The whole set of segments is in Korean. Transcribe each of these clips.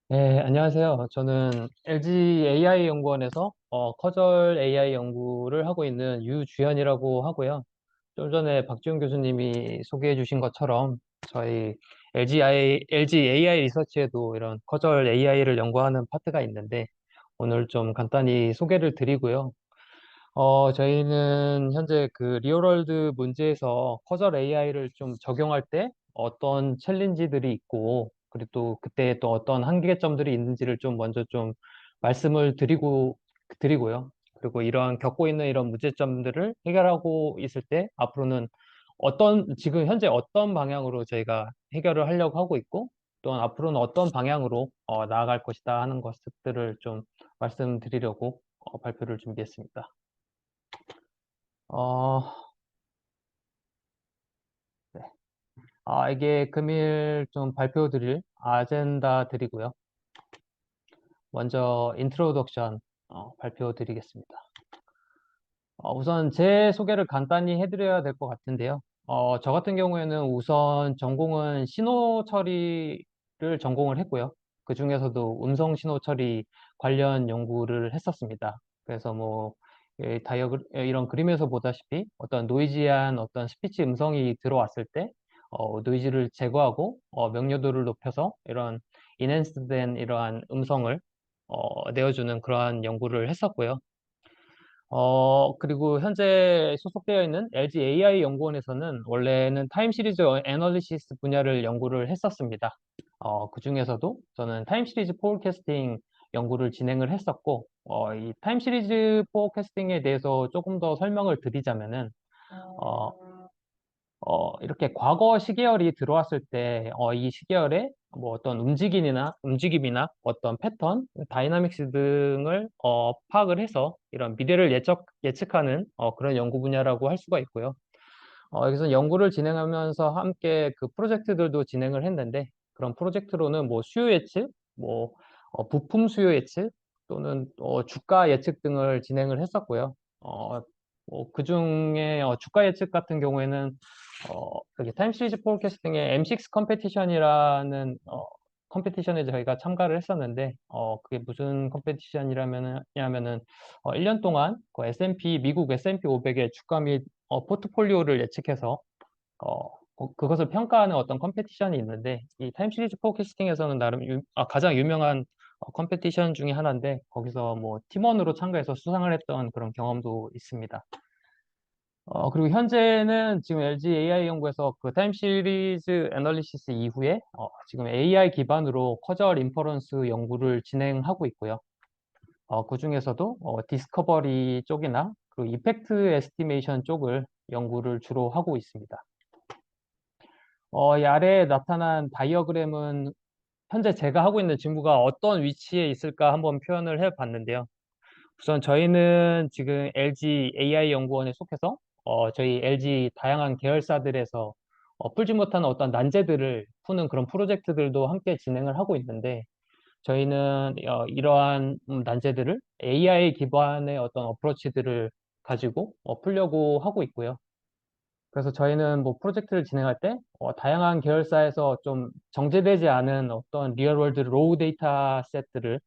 네, 안녕하세요. 저는 LG AI 연구원에서 커절 AI 연구를 하고 있는 유주현이라고 하고요. 좀 전에 박지훈 교수님이 소개해 주신 것처럼 저희 LG AI 리서치에도 이런 커절 AI를 연구하는 파트가 있는데 오늘 좀 간단히 소개를 드리고요. 저희는 현재 그 리얼월드 문제에서 커절 AI를 좀 적용할 때 어떤 챌린지들이 있고, 그리고 또 그때 또 어떤 한계점들이 있는지를 좀 먼저 좀 말씀을 드리고요. 그리고 이러한 겪고 있는 이런 문제점들을 해결하고 있을 때 앞으로는 지금 현재 어떤 방향으로 저희가 해결을 하려고 하고 있고, 또한 앞으로는 어떤 방향으로 나아갈 것이다 하는 것들을 좀 말씀드리려고 발표를 준비했습니다. 어, 네. 이게 금일 좀 발표 드릴 아젠다 드리고요. 먼저 인트로덕션 발표 드리겠습니다. 우선 제 소개를 간단히 해드려야 될 것 같은데요. 저 같은 경우에는 우선 전공은 신호 처리를 전공을 했고요. 그 중에서도 음성 신호 처리 관련 연구를 했었습니다. 그래서 뭐, 이런 그림에서 보다시피 어떤 노이지한 어떤 스피치 음성이 들어왔을 때, 노이즈를 제거하고, 명료도를 높여서 이런 인핸스된 이러한 음성을, 내어주는 그러한 연구를 했었고요. 그리고 현재 소속되어 있는 LG AI 연구원에서는 원래는 타임 시리즈 애널리시스 분야를 연구를 했었습니다. 그 중에서도 저는 타임 시리즈 포캐스팅 연구를 진행을 했었고, 이 타임 시리즈 포캐스팅에 대해서 조금 더 설명을 드리자면은, 어, 이렇게 과거 시계열이 들어왔을 때, 이 시계열에 뭐 어떤 움직임이나 어떤 패턴, 다이나믹스 등을 파악을 해서 이런 미래를 예측하는 그런 연구 분야라고 할 수가 있고요. 여기서 연구를 진행하면서 함께 그 프로젝트들도 진행을 했는데, 그런 프로젝트로는 뭐 수요 예측, 뭐 부품 수요 예측 또는 주가 예측 등을 진행을 했었고요. 그 중에 주가 예측 같은 경우에는 여기 타임 시리즈 포캐스팅의 M6 컴페티션이라는 컴페티션에 저희가 참가를 했었는데, 그게 무슨 컴페티션이냐면은 1년 동안 미국 S&P 500의 주가 및 포트폴리오를 예측해서 그것을 평가하는 어떤 컴페티션이 있는데, 이 타임 시리즈 포캐스팅에서는 가장 유명한 컴페티션 중에 하나인데, 거기서 뭐 팀원으로 참가해서 수상을 했던 그런 경험도 있습니다. 그리고 현재는 지금 LG AI 연구에서 그 타임 시리즈 애널리시스 이후에 지금 AI 기반으로 커절 인퍼런스 연구를 진행하고 있고요. 그 중에서도 디스커버리 쪽이나 그 이펙트 에스티메이션 쪽을 연구를 주로 하고 있습니다. 이 아래에 나타난 다이어그램은 현재 제가 하고 있는 직무가 어떤 위치에 있을까 한번 표현을 해 봤는데요. 우선 저희는 지금 LG AI 연구원에 속해서 저희 LG 다양한 계열사들에서 풀지 못한 어떤 난제들을 푸는 그런 프로젝트들도 함께 진행을 하고 있는데, 저희는 이러한 난제들을 AI 기반의 어떤 어프로치들을 가지고 풀려고 하고 있고요. 그래서 저희는 뭐 프로젝트를 진행할 때 다양한 계열사에서 좀 정제되지 않은 어떤 리얼월드 로우 데이터 셋들을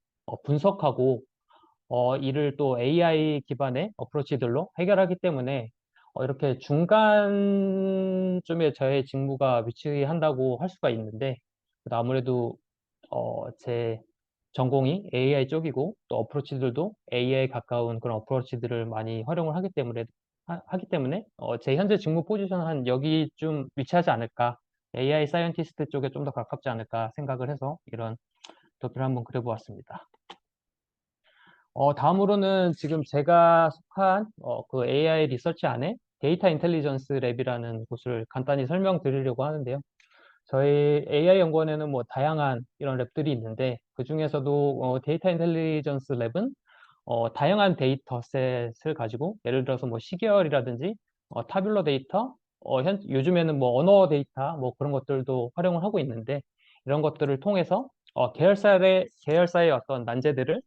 분석하고 이를 또 AI 기반의 어프로치들로 해결하기 때문에 이렇게 중간쯤에 저의 직무가 위치한다고 할 수가 있는데, 아무래도 제 전공이 AI 쪽이고 또 어프로치들도 AI에 가까운 그런 어프로치들을 많이 활용을 하기 때문에 제 현재 직무 포지션은 한 여기쯤 위치하지 않을까, AI 사이언티스트 쪽에 좀 더 가깝지 않을까 생각을 해서 이런 도표를 한번 그려보았습니다. 다음으로는 지금 제가 속한 그 AI 리서치 안에 데이터 인텔리전스 랩이라는 곳을 간단히 설명드리려고 하는데요. 저희 AI 연구원에는 뭐 다양한 이런 랩들이 있는데, 그 중에서도 데이터 인텔리전스 랩은 다양한 데이터셋을 가지고, 예를 들어서 뭐 시계열이라든지 타뷸러 데이터, 요즘에는 뭐 언어 데이터 뭐 그런 것들도 활용을 하고 있는데, 이런 것들을 통해서 계열사의 어떤 난제들을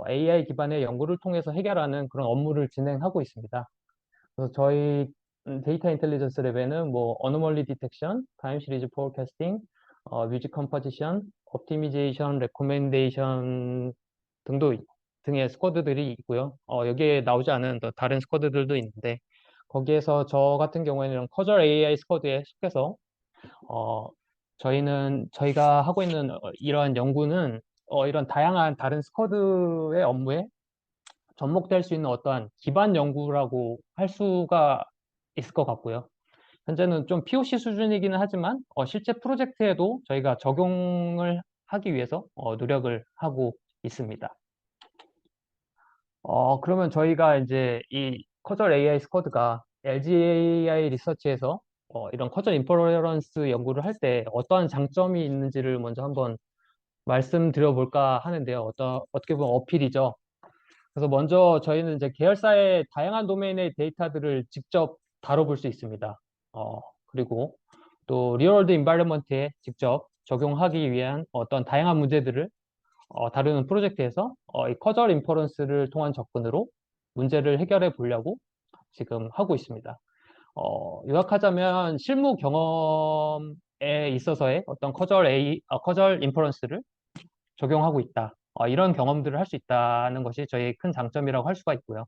AI 기반의 연구를 통해서 해결하는 그런 업무를 진행하고 있습니다. 그래서 저희 데이터 인텔리전스 랩에는 뭐 어노멀리 디텍션, 타임 시리즈 포캐스팅, 뮤직 컴포지션, 옵티미제이션, 레코멘데이션 등의 스쿼드들이 있고요. 여기에 나오지 않은 또 다른 스쿼드들도 있는데, 거기에서 저 같은 경우에는 커절 AI 스쿼드에 속해서, 어, 저희가 하고 있는 이러한 연구는 이런 다양한 다른 스쿼드의 업무에 접목될 수 있는 어떠한 기반 연구라고 할 수가 있을 것 같고요. 현재는 좀 POC 수준이기는 하지만 실제 프로젝트에도 저희가 적용을 하기 위해서 노력을 하고 있습니다. 그러면 저희가 이제 이 커절 AI 스쿼드가 LGAI 리서치에서 이런 커절 인퍼런스 연구를 할 때 어떠한 장점이 있는지를 먼저 한번 말씀드려 볼까 하는데요. 어떻게 보면 어필이죠. 그래서 먼저 저희는 이제 계열사의 다양한 도메인의 데이터들을 직접 다뤄볼 수 있습니다. 그리고 또 리얼월드 인바이러먼트에 직접 적용하기 위한 어떤 다양한 문제들을 다루는 프로젝트에서 이 커절 인퍼런스를 통한 접근으로 문제를 해결해 보려고 지금 하고 있습니다. 요약하자면 실무 경험에 있어서의 어떤 커절 인퍼런스를 적용하고 있다. 이런 경험들을 할 수 있다는 것이 저희의 큰 장점이라고 할 수가 있고요.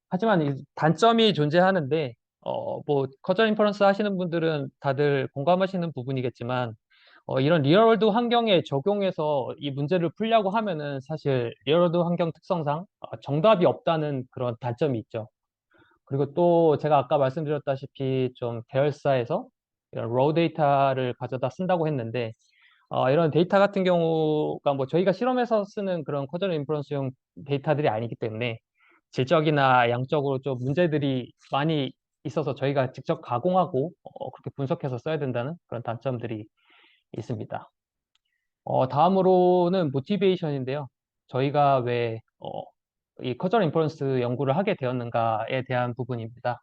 하지만 이 단점이 존재하는데, 뭐, 커전 인퍼런스 하시는 분들은 다들 공감하시는 부분이겠지만, 이런 리얼월드 환경에 적용해서 이 문제를 풀려고 하면은 사실 리얼월드 환경 특성상 정답이 없다는 그런 단점이 있죠. 그리고 또 제가 아까 말씀드렸다시피 좀 계열사에서 이런 로우 데이터를 가져다 쓴다고 했는데, 이런 데이터 같은 경우가 뭐 저희가 실험에서 쓰는 그런 커전 인퍼런스용 데이터들이 아니기 때문에 질적이나 양적으로 좀 문제들이 많이 있어서 저희가 직접 가공하고 그렇게 분석해서 써야 된다는 그런 단점들이 있습니다. 다음으로는 모티베이션인데요. 저희가 왜 이 커전 인퍼런스 연구를 하게 되었는가에 대한 부분입니다.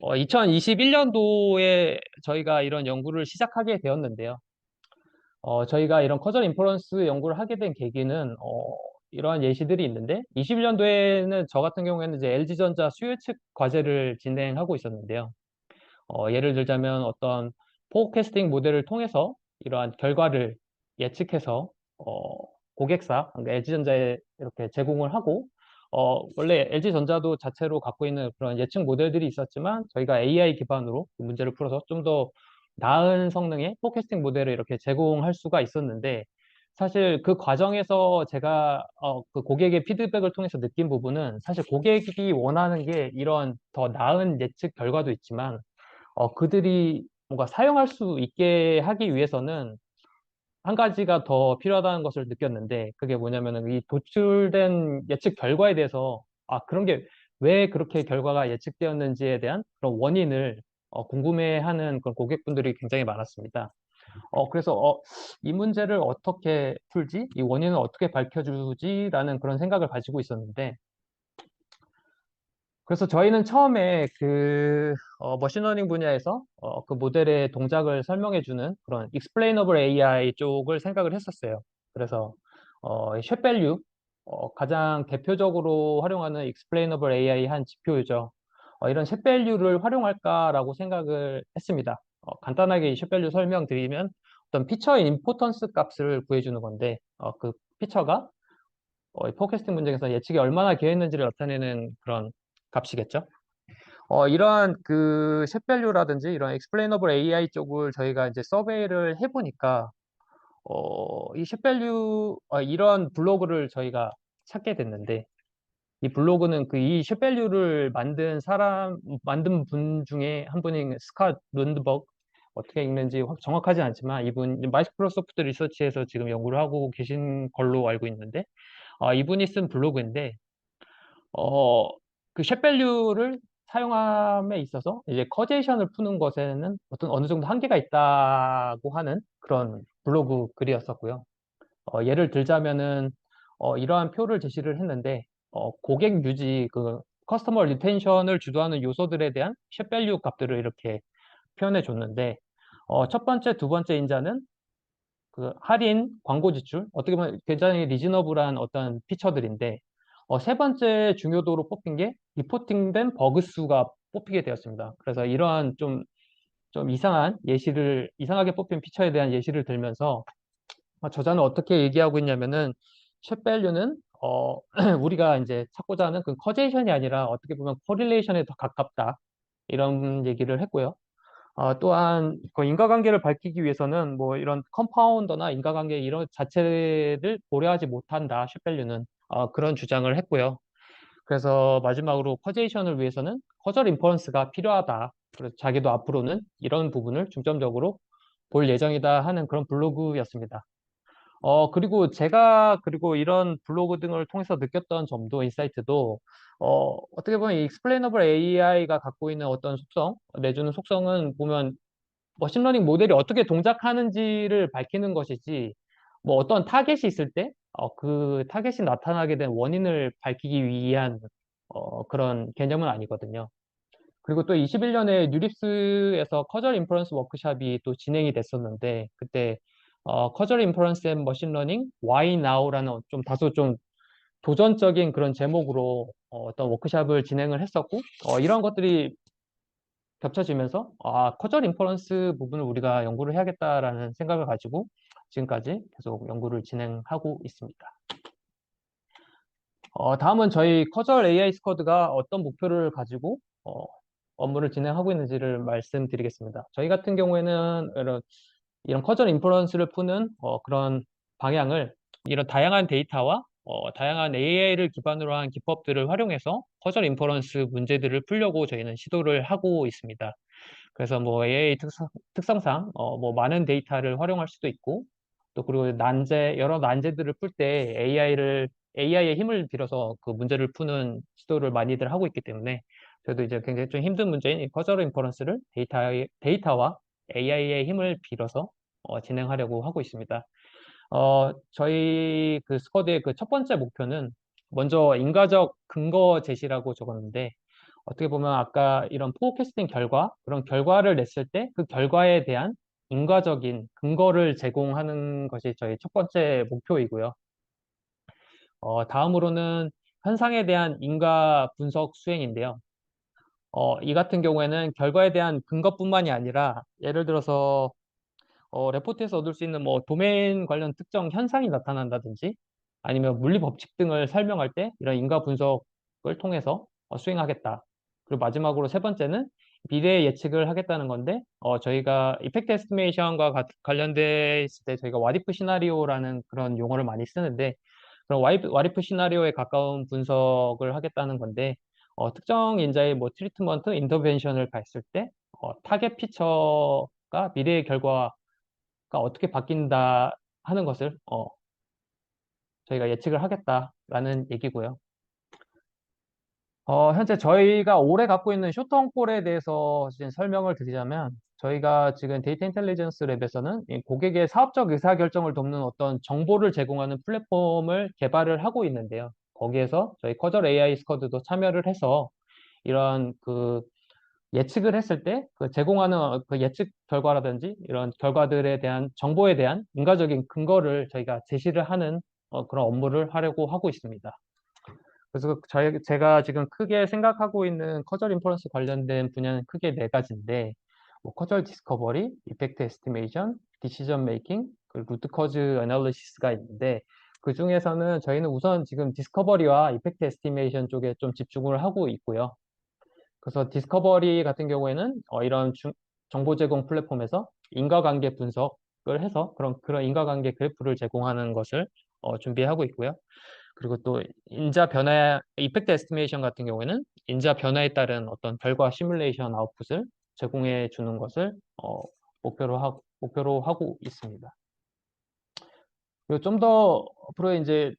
2021년도에 저희가 이런 연구를 시작하게 되었는데요. 저희가 이런 커전 인퍼런스 연구를 하게 된 계기는 이러한 예시들이 있는데 21년도에는 저 같은 경우에는 이제 LG전자 수요 측 과제를 진행하고 있었는데요. 예를 들자면 어떤 포캐스팅 모델을 통해서 이러한 결과를 예측해서 고객사, 그러니까 LG전자에 이렇게 제공을 하고 원래 LG전자도 자체로 갖고 있는 그런 예측 모델들이 있었지만 저희가 AI 기반으로 그 문제를 풀어서 좀 더 나은 성능의 포캐스팅 모델을 이렇게 제공할 수가 있었는데 사실 그 과정에서 제가 그 고객의 피드백을 통해서 느낀 부분은 사실 고객이 원하는 게 이런 더 나은 예측 결과도 있지만 그들이 뭔가 사용할 수 있게 하기 위해서는 한 가지가 더 필요하다는 것을 느꼈는데 그게 뭐냐면은 이 도출된 예측 결과에 대해서 그런 게 왜 그렇게 결과가 예측되었는지에 대한 그런 원인을 궁금해하는 그런 고객분들이 굉장히 많았습니다. 그래서 이 문제를 어떻게 풀지? 이 원인을 어떻게 밝혀주지라는 그런 생각을 가지고 있었는데 그래서 저희는 처음에 그 머신러닝 분야에서 그 모델의 동작을 설명해주는 그런 explainable AI 쪽을 생각을 했었어요. 그래서 쉐밸류 가장 대표적으로 활용하는 explainable AI 한 지표죠. 이런 쉐밸류를 활용할까라고 생각을 했습니다. 간단하게 이 쉐밸류 설명드리면 어떤 피처 임포턴스 값을 구해주는 건데 그 피처가 이 포캐스팅 문제에서 예측이 얼마나 기여했는지를 나타내는 그런 값이겠죠. 이러한 그 셋밸류라든지 이런 explainable AI 쪽을 저희가 이제 서베이를 해보니까 이 셋밸류 이런 블로그를 저희가 찾게 됐는데 이 블로그는 그 이 셋밸류를 만든 분 중에 한 분인 스캇 룬드버그 어떻게 읽는지 정확하지 않지만 이분 마이크로소프트 리서치에서 지금 연구를 하고 계신 걸로 알고 있는데 이분이 쓴 블로그인데 어, 그 쉐밸류를 사용함에 있어서 이제 커제이션을 푸는 것에는 어떤 어느 정도 한계가 있다고 하는 그런 블로그 글이었었고요. 예를 들자면은 이러한 표를 제시를 했는데 고객 유지 그 커스터머 리텐션을 주도하는 요소들에 대한 쉐밸류 값들을 이렇게 표현해 줬는데 첫 번째, 두 번째 인자는 그 할인, 광고 지출, 어떻게 보면 굉장히 리즈너블한 어떤 피처들인데, 세 번째 중요도로 뽑힌 게 리포팅된 버그 수가 뽑히게 되었습니다. 그래서 이러한 좀 좀 이상하게 뽑힌 피처에 대한 예시를 들면서 저자는 어떻게 얘기하고 있냐면은 쉣밸류는 우리가 이제 찾고자 하는 그 커제이션이 아니라 어떻게 보면 코릴레이션에 더 가깝다 이런 얘기를 했고요. 또한 그 인과관계를 밝히기 위해서는 뭐 이런 컴파운더나 인과관계 이런 자체를 고려하지 못한다 쉣밸류는 그런 주장을 했고요. 그래서 마지막으로 커제이션을 위해서는 커절 인퍼런스가 필요하다. 그래서 자기도 앞으로는 이런 부분을 중점적으로 볼 예정이다 하는 그런 블로그였습니다. 그리고 이런 블로그 등을 통해서 느꼈던 점도, 인사이트도, 어떻게 보면 이 explainable AI가 갖고 있는 어떤 속성, 내주는 속성은 보면 머신러닝 모델이 어떻게 동작하는지를 밝히는 것이지, 뭐 어떤 타겟이 있을 때, 그 타겟이 나타나게 된 원인을 밝히기 위한, 그런 개념은 아니거든요. 그리고 또 21년에 뉴립스에서 커절 인퍼런스 워크샵이 또 진행이 됐었는데 그때 커절 인퍼런스 앤 머신러닝 Why Now라는 좀 다소 좀 도전적인 그런 제목으로 떤 워크샵을 진행을 했었고 이런 것들이 겹쳐지면서 커절 인퍼런스 부분을 우리가 연구를 해야겠다라는 생각을 가지고 지금까지 계속 연구를 진행하고 있습니다. 다음은 저희 커절 AI 스쿼드가 어떤 목표를 가지고 업무를 진행하고 있는지를 말씀드리겠습니다. 저희 같은 경우에는 이런 커전 인퍼런스를 푸는 그런 방향을 이런 다양한 데이터와 다양한 AI를 기반으로 한 기법들을 활용해서 커전 인퍼런스 문제들을 풀려고 저희는 시도를 하고 있습니다. 그래서 뭐 AI 특성상 뭐 많은 데이터를 활용할 수도 있고 또 그리고 여러 난제들을 풀 때 AI의 힘을 빌어서 그 문제를 푸는 시도를 많이들 하고 있기 때문에 저도 이제 굉장히 좀 힘든 문제인 이 커저럴 인퍼런스를 데이터와 AI의 힘을 빌어서 진행하려고 하고 있습니다. 저희 그 스쿼드의 그 첫 번째 목표는 먼저 인과적 근거 제시라고 적었는데 어떻게 보면 아까 이런 포캐스팅 결과, 그런 결과를 냈을 때 그 결과에 대한 인과적인 근거를 제공하는 것이 저희 첫 번째 목표이고요. 다음으로는 현상에 대한 인과 분석 수행인데요. 이 같은 경우에는 결과에 대한 근거뿐만이 아니라 예를 들어서 레포트에서 얻을 수 있는 뭐 도메인 관련 특정 현상이 나타난다든지 아니면 물리 법칙 등을 설명할 때 이런 인과 분석을 통해서 수행하겠다. 그리고 마지막으로 세 번째는 미래 예측을 하겠다는 건데 저희가 이펙트 에스티메이션과 관련돼 있을 때 저희가 와디프 시나리오라는 그런 용어를 많이 쓰는데 그런 와디프 시나리오에 가까운 분석을 하겠다는 건데 특정 인자의 뭐 트리트먼트, 인터벤션을 봤을 때 타겟 피처가 미래의 결과 어떻게 바뀐다 하는 것을 저희가 예측을 하겠다라는 얘기고요. 현재 저희가 올해 갖고 있는 쇼트홈콜에 대해서 지금 설명을 드리자면 저희가 지금 데이터 인텔리전스 랩에서는 이 고객의 사업적 의사결정을 돕는 어떤 정보를 제공하는 플랫폼을 개발을 하고 있는데요. 거기에서 저희 커절 AI 스쿼드도 참여를 해서 이런 그 예측을 했을 때 그 제공하는 그 예측 결과라든지 이런 결과들에 대한 정보에 대한 인과적인 근거를 저희가 제시를 하는 그런 업무를 하려고 하고 있습니다. 그래서 제가 지금 크게 생각하고 있는 커절 인퍼런스 관련된 분야는 크게 네 가지인데 뭐 커절 디스커버리, 이펙트 에스티메이션, 디시전 메이킹, 그리고 루트 커즈 애널리시스가 있는데 그 중에서는 저희는 우선 지금 디스커버리와 이펙트 에스티메이션 쪽에 좀 집중을 하고 있고요. 그래서 디스커버리 같은 경우에는 이런 정보 제공 플랫폼에서 인과관계 분석을 해서 그런 인과관계 그래프를 제공하는 것을 준비하고 있고요. 그리고 또 인자 변화, 이펙트 에스티메이션 같은 경우에는 인자 변화에 따른 어떤 결과 시뮬레이션 아웃풋을 제공해 주는 것을 목표로 하고 있습니다. 그리고 좀 더 앞으로 이제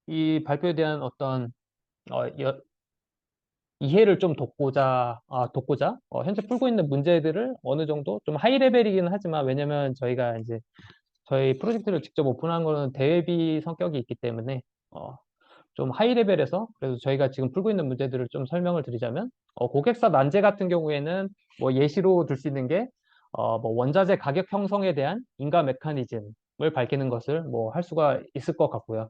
이 발표에 대한 어떤 어, 여- 이해를 좀 돕고자 현재 풀고 있는 문제들을 어느 정도 좀 하이 레벨이기는 하지만 왜냐면 저희가 이제 저희 프로젝트를 직접 오픈한 거는 대회비 성격이 있기 때문에 좀 하이 레벨에서 그래서 저희가 지금 풀고 있는 문제들을 좀 설명을 드리자면 고객사 난제 같은 경우에는 뭐 예시로 들 수 있는 게 뭐 원자재 가격 형성에 대한 인가 메커니즘을 밝히는 것을 뭐 할 수가 있을 것 같고요.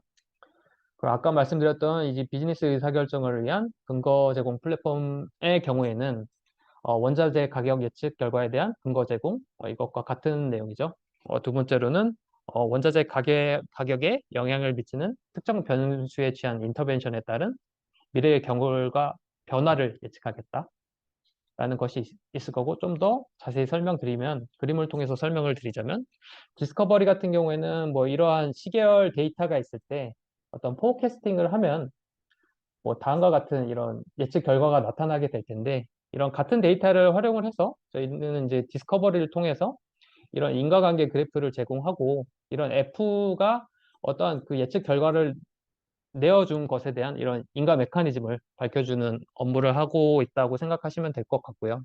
그리고 아까 말씀드렸던 이제 비즈니스 의사결정을 위한 근거 제공 플랫폼의 경우에는 원자재 가격 예측 결과에 대한 근거 제공, 이것과 같은 내용이죠. 두 번째로는 원자재 가격에 영향을 미치는 특정 변수에 취한 인터벤션에 따른 미래의 경과 변화를 예측하겠다. 라는 것이 있을 거고, 좀 더 자세히 설명드리면, 그림을 통해서 설명을 드리자면, 디스커버리 같은 경우에는 뭐 이러한 시계열 데이터가 있을 때 어떤 포캐스팅을 하면 뭐 다음과 같은 이런 예측 결과가 나타나게 될 텐데, 이런 같은 데이터를 활용을 해서 저희는 이제 디스커버리를 통해서 이런 인과관계 그래프를 제공하고, 이런 F가 어떠한 그 예측 결과를 내어준 것에 대한 이런 인과 메커니즘을 밝혀주는 업무를 하고 있다고 생각하시면 될 것 같고요.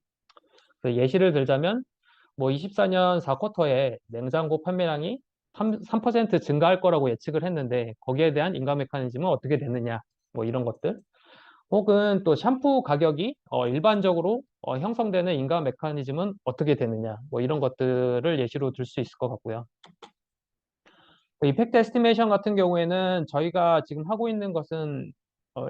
예시를 들자면 뭐 24년 4쿼터에 냉장고 판매량이 3% 증가할 거라고 예측을 했는데 거기에 대한 인과 메커니즘은 어떻게 됐느냐, 뭐 이런 것들. 혹은 또 샴푸 가격이 일반적으로 형성되는 인과 메커니즘은 어떻게 되느냐, 뭐 이런 것들을 예시로 들 수 있을 것 같고요. 이펙트 에스티메이션 같은 경우에는 저희가 지금 하고 있는 것은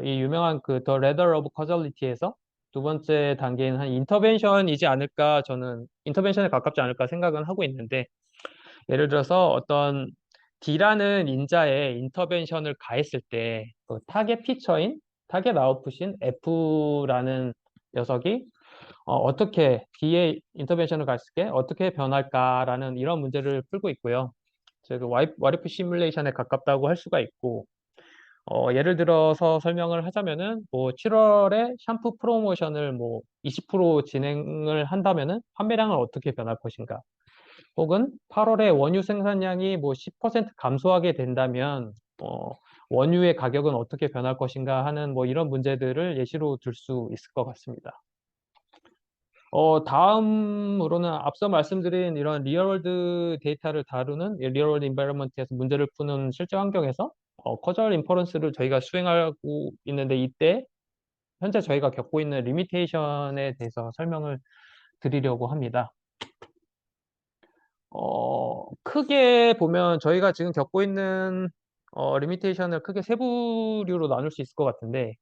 이 유명한 그 The Ladder of Causality에서 두 번째 단계인 한 인터벤션이지 않을까, 저는 인터벤션에 가깝지 않을까 생각은 하고 있는데, 예를 들어서 어떤 D라는 인자에 인터벤션을 가했을 때 그 타겟 피처인 타겟 아웃풋인 F라는 녀석이 어떻게 D의 인터벤션을 갔을 때 어떻게 변할까라는 이런 문제를 풀고 있고요. 그 와이프 시뮬레이션에 가깝다고 할 수가 있고, 예를 들어서 설명을 하자면은 뭐 7월에 샴푸 프로모션을 뭐 20% 진행을 한다면은 판매량은 어떻게 변할 것인가? 혹은 8월에 원유 생산량이 뭐 10% 감소하게 된다면 원유의 가격은 어떻게 변할 것인가 하는 뭐 이런 문제들을 예시로 들 수 있을 것 같습니다. 다음으로는 앞서 말씀드린 이런 리얼월드 데이터를 다루는 리얼월드 인바이러먼트에서 문제를 푸는 실제 환경에서 커저럴 인퍼런스를 저희가 수행하고 있는데, 이때 현재 저희가 겪고 있는 리미테이션에 대해서 설명을 드리려고 합니다. 크게 보면 저희가 지금 겪고 있는 리미테이션을 크게 세 부류로 나눌 수 있을 것 같은데,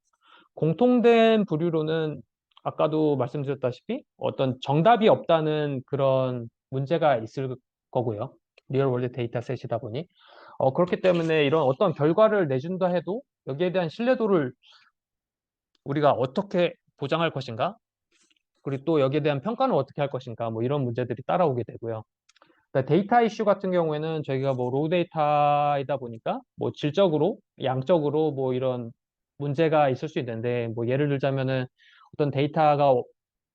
공통된 부류로는 아까도 말씀드렸다시피 어떤 정답이 없다는 그런 문제가 있을 거고요. 리얼월드 데이터셋이다 보니. 그렇기 때문에 이런 어떤 결과를 내준다 해도 여기에 대한 신뢰도를 우리가 어떻게 보장할 것인가? 그리고 또 여기에 대한 평가는 어떻게 할 것인가? 뭐 이런 문제들이 따라오게 되고요. 그러니까 데이터 이슈 같은 경우에는 저희가 뭐 로우 데이터이다 보니까 뭐 질적으로, 양적으로 뭐 이런 문제가 있을 수 있는데, 뭐 예를 들자면은 어떤 데이터가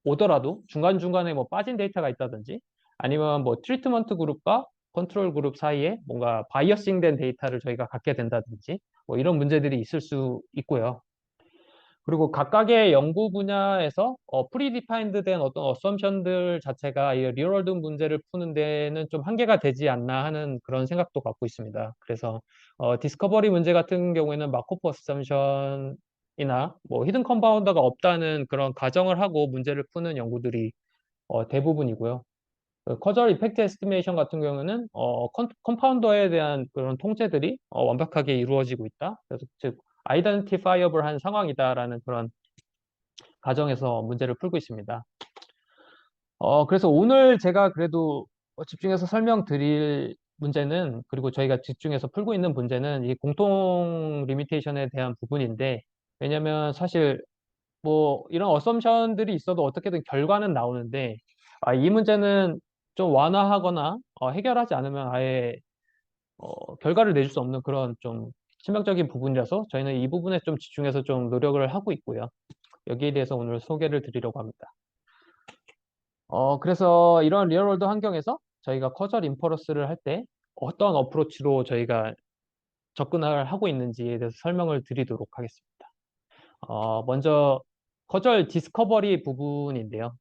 오더라도 중간중간에 뭐 빠진 데이터가 있다든지, 아니면 뭐 트리트먼트 그룹과 컨트롤 그룹 사이에 뭔가 바이어싱 된 데이터를 저희가 갖게 된다든지, 뭐 이런 문제들이 있을 수 있고요. 그리고 각각의 연구 분야에서 프리디파인드 된 어떤 어썸션들 자체가 이 리얼월드 문제를 푸는 데는 좀 한계가 되지 않나 하는 그런 생각도 갖고 있습니다. 그래서 디스커버리 문제 같은 경우에는 마코프 어썸션이나 뭐 히든 컴파운더가 없다는 그런 가정을 하고 문제를 푸는 연구들이 대부분이고요. 커저럴 이펙트 에스티메이션 같은 경우는 컴파운더에 대한 그런 통제들이 완벽하게 이루어지고 있다. 그래서 즉 아이덴티파이어블한 상황이다라는 그런 가정에서 문제를 풀고 있습니다. 그래서 오늘 제가 그래도 집중해서 설명드릴 문제는, 그리고 저희가 집중해서 풀고 있는 문제는 이 공통 리미테이션에 대한 부분인데, 왜냐면 사실 뭐 이런 어썸션들이 있어도 어떻게든 결과는 나오는데, 이 문제는 좀 완화하거나 해결하지 않으면 아예 결과를 내줄 수 없는 그런 좀 치명적인 부분이라서 저희는 이 부분에 좀 집중해서 좀 노력을 하고 있고요. 여기에 대해서 오늘 소개를 드리려고 합니다. 그래서 이런 리얼월드 환경에서 저희가 커절 인퍼런스를 할 때 어떤 어프로치로 저희가 접근을 하고 있는지에 대해서 설명을 드리도록 하겠습니다. 먼저 커절 디스커버리 부분인데요.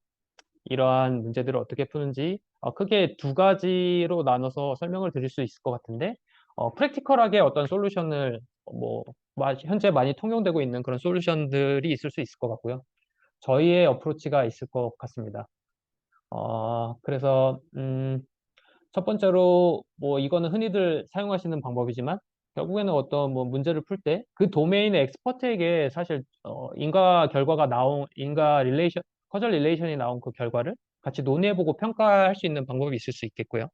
이러한 문제들을 어떻게 푸는지 크게 두 가지로 나눠서 설명을 드릴 수 있을 것 같은데, 프랙티컬하게 어떤 솔루션을 뭐 현재 많이 통용되고 있는 그런 솔루션들이 있을 수 있을 것 같고요. 저희의 어프로치가 있을 것 같습니다. 그래서 첫 번째로 뭐 이거는 흔히들 사용하시는 방법이지만, 결국에는 어떤 뭐 문제를 풀 때 그 도메인의 엑스퍼트에게 사실 인과 결과가 나온 인과 릴레이션 커절 릴레이션이 나온 그 결과를 같이 논의해보고 평가할 수 있는 방법이 있을 수 있겠고요.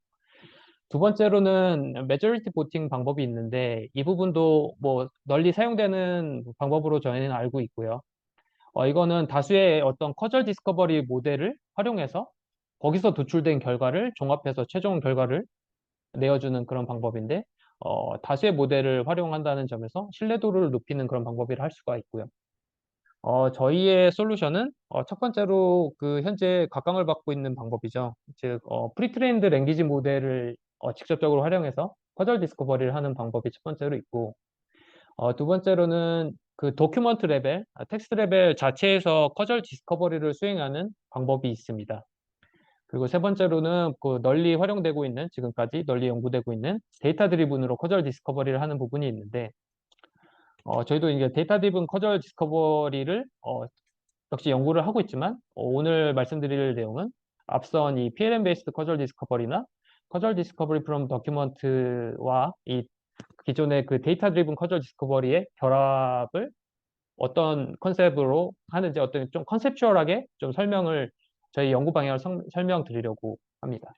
두 번째로는 메저리티 보팅 방법이 있는데 이 부분도 뭐 널리 사용되는 방법으로 저희는 알고 있고요. 이거는 다수의 어떤 커절 디스커버리 모델을 활용해서 거기서 도출된 결과를 종합해서 최종 결과를 내어주는 그런 방법인데 다수의 모델을 활용한다는 점에서 신뢰도를 높이는 그런 방법이라 할 수가 있고요. 저희의 솔루션은 첫 번째로 그 현재 각광을 받고 있는 방법이죠. 즉, 프리트레인드 랭귀지 모델을 직접적으로 활용해서 커절 디스커버리를 하는 방법이 첫 번째로 있고, 두 번째로는 그 도큐먼트 레벨, 텍스트 레벨 자체에서 커절 디스커버리를 수행하는 방법이 있습니다. 그리고 세 번째로는 그 널리 활용되고 있는, 지금까지 널리 연구되고 있는 데이터 드리븐으로 커절 디스커버리를 하는 부분이 있는데, 저희도 이제 데이터 드리븐 커절 디스커버리를 역시 연구를 하고 있지만 오늘 말씀드릴 내용은 앞선 이 PLM 베이스드 커절 디스커버리나 커절 디스커버리 프롬 도큐먼트와 이 기존의 그 데이터 드리븐 커절 디스커버리의 결합을 어떤 컨셉으로 하는지 어떤 좀 컨셉추얼하게 좀 설명을 저희 연구 방향을 설명드리려고 합니다.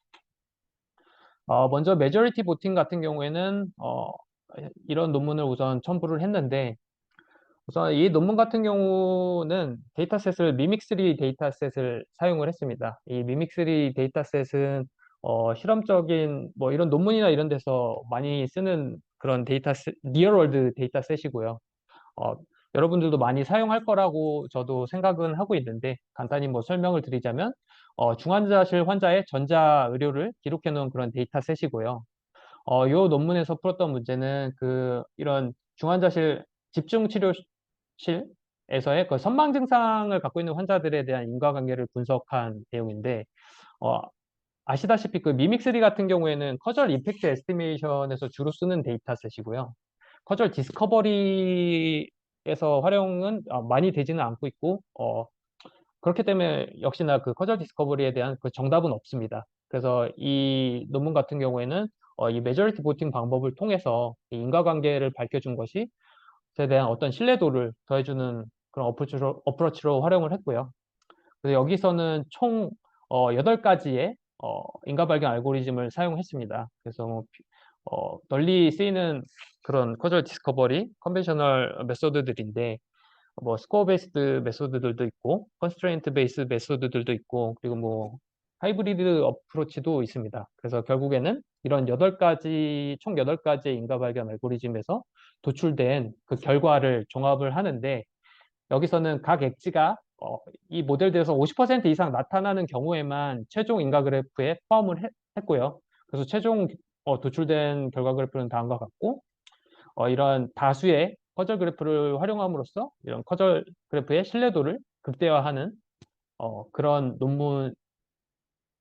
먼저 메저리티 보팅 같은 경우에는 이런 논문을 우선 첨부를 했는데 우선 이 논문 같은 경우는 데이터셋을 미믹3 데이터셋을 사용을 했습니다. 이 미믹3 데이터셋은 실험적인 뭐 이런 논문이나 이런 데서 많이 쓰는 그런 데이터셋, 리얼월드 데이터셋이고요. 어, 여러분들도 많이 사용할 거라고 저도 생각은 하고 있는데 간단히 뭐 설명을 드리자면 중환자실 환자의 전자 의료를 기록해 놓은 그런 데이터셋이고요. 이 논문에서 풀었던 문제는 그 이런 중환자실 집중치료실에서의 그 선망 증상을 갖고 있는 환자들에 대한 인과관계를 분석한 내용인데 어, 아시다시피 그 미믹3 같은 경우에는 커절 이펙트 에스티메이션에서 주로 쓰는 데이터셋이고요. 커절 디스커버리에서 활용은 많이 되지는 않고 있고 그렇기 때문에 역시나 그 커절 디스커버리에 대한 그 정답은 없습니다. 그래서 이 논문 같은 경우에는 이 메저리티 보팅 방법을 통해서 이 인과관계를 밝혀준 것이 에 대한 어떤 신뢰도를 더해주는 그런 어프로치로 활용을 했고요. 그래서 여기서는 총 8가지의 인과 발견 알고리즘을 사용했습니다. 그래서 널리 쓰이는 그런 커절 디스커버리 컨벤셔널 메소드들인데 뭐 스코어 베이스드 메소드들도 있고 컨스트레인트 베이스 메소드들도 있고 그리고 뭐 하이브리드 어프로치도 있습니다. 그래서 결국에는 이런 8가지 총 8가지의 인과 발견 알고리즘에서 도출된 그 결과를 종합을 하는데 여기서는 각 엑지가 이 모델들에서 50% 이상 나타나는 경우에만 최종 인과 그래프에 포함을 했고요. 그래서 최종 도출된 결과 그래프는 다음과 같고 이런 다수의 커절 그래프를 활용함으로써 이런 커절 그래프의 신뢰도를 극대화하는 그런 논문의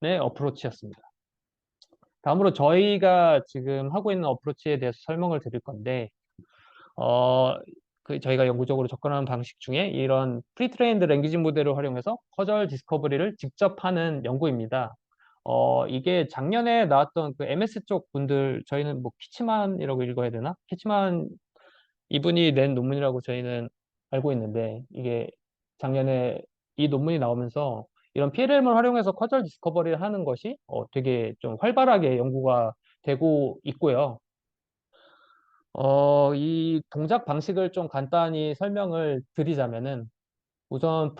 어프로치였습니다. 다음으로 저희가 지금 하고 있는 어프로치에 대해서 설명을 드릴 건데 어, 저희가 연구적으로 접근하는 방식 중에 이런 프리트레인드 랭귀지 모델을 활용해서 커절 디스커버리를 직접 하는 연구입니다. 이게 작년에 나왔던 그 MS 쪽 분들, 저희는 뭐 키치만이라고 읽어야 되나? 키치만 이분이 낸 논문이라고 저희는 알고 있는데, 이게 작년에 이 논문이 나오면서 이런 PLM을 활용해서 커절 디스커버리를 하는 것이 되게 좀 활발하게 연구가 되고 있고요. 이 동작 방식을 좀 간단히 설명을 드리자면은 우선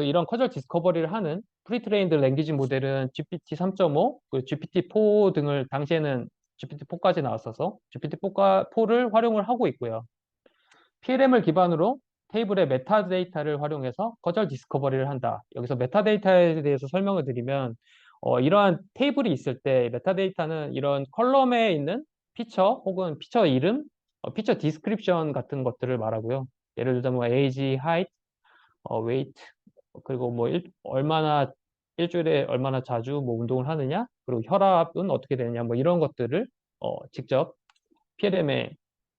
이런 커절 디스커버리를 하는 프리트레인드 랭귀지 모델은 GPT 3.5, 그 GPT-4 등을 당시에는 GPT-4까지 나왔어서 GPT-4를 활용을 하고 있고요. PLM을 기반으로 테이블의 메타데이터를 활용해서 커절 디스커버리를 한다. 여기서 메타데이터에 대해서 설명을 드리면 이러한 테이블이 있을 때 메타데이터는 이런 컬럼에 있는 피처 혹은 피처 이름, 피처 디스크립션 같은 것들을 말하고요. 예를 들자면 뭐 에이지, 하이트, 웨이트, 그리고 뭐 얼마나 일주일에 얼마나 자주 뭐 운동을 하느냐, 그리고 혈압은 어떻게 되느냐, 뭐 이런 것들을 직접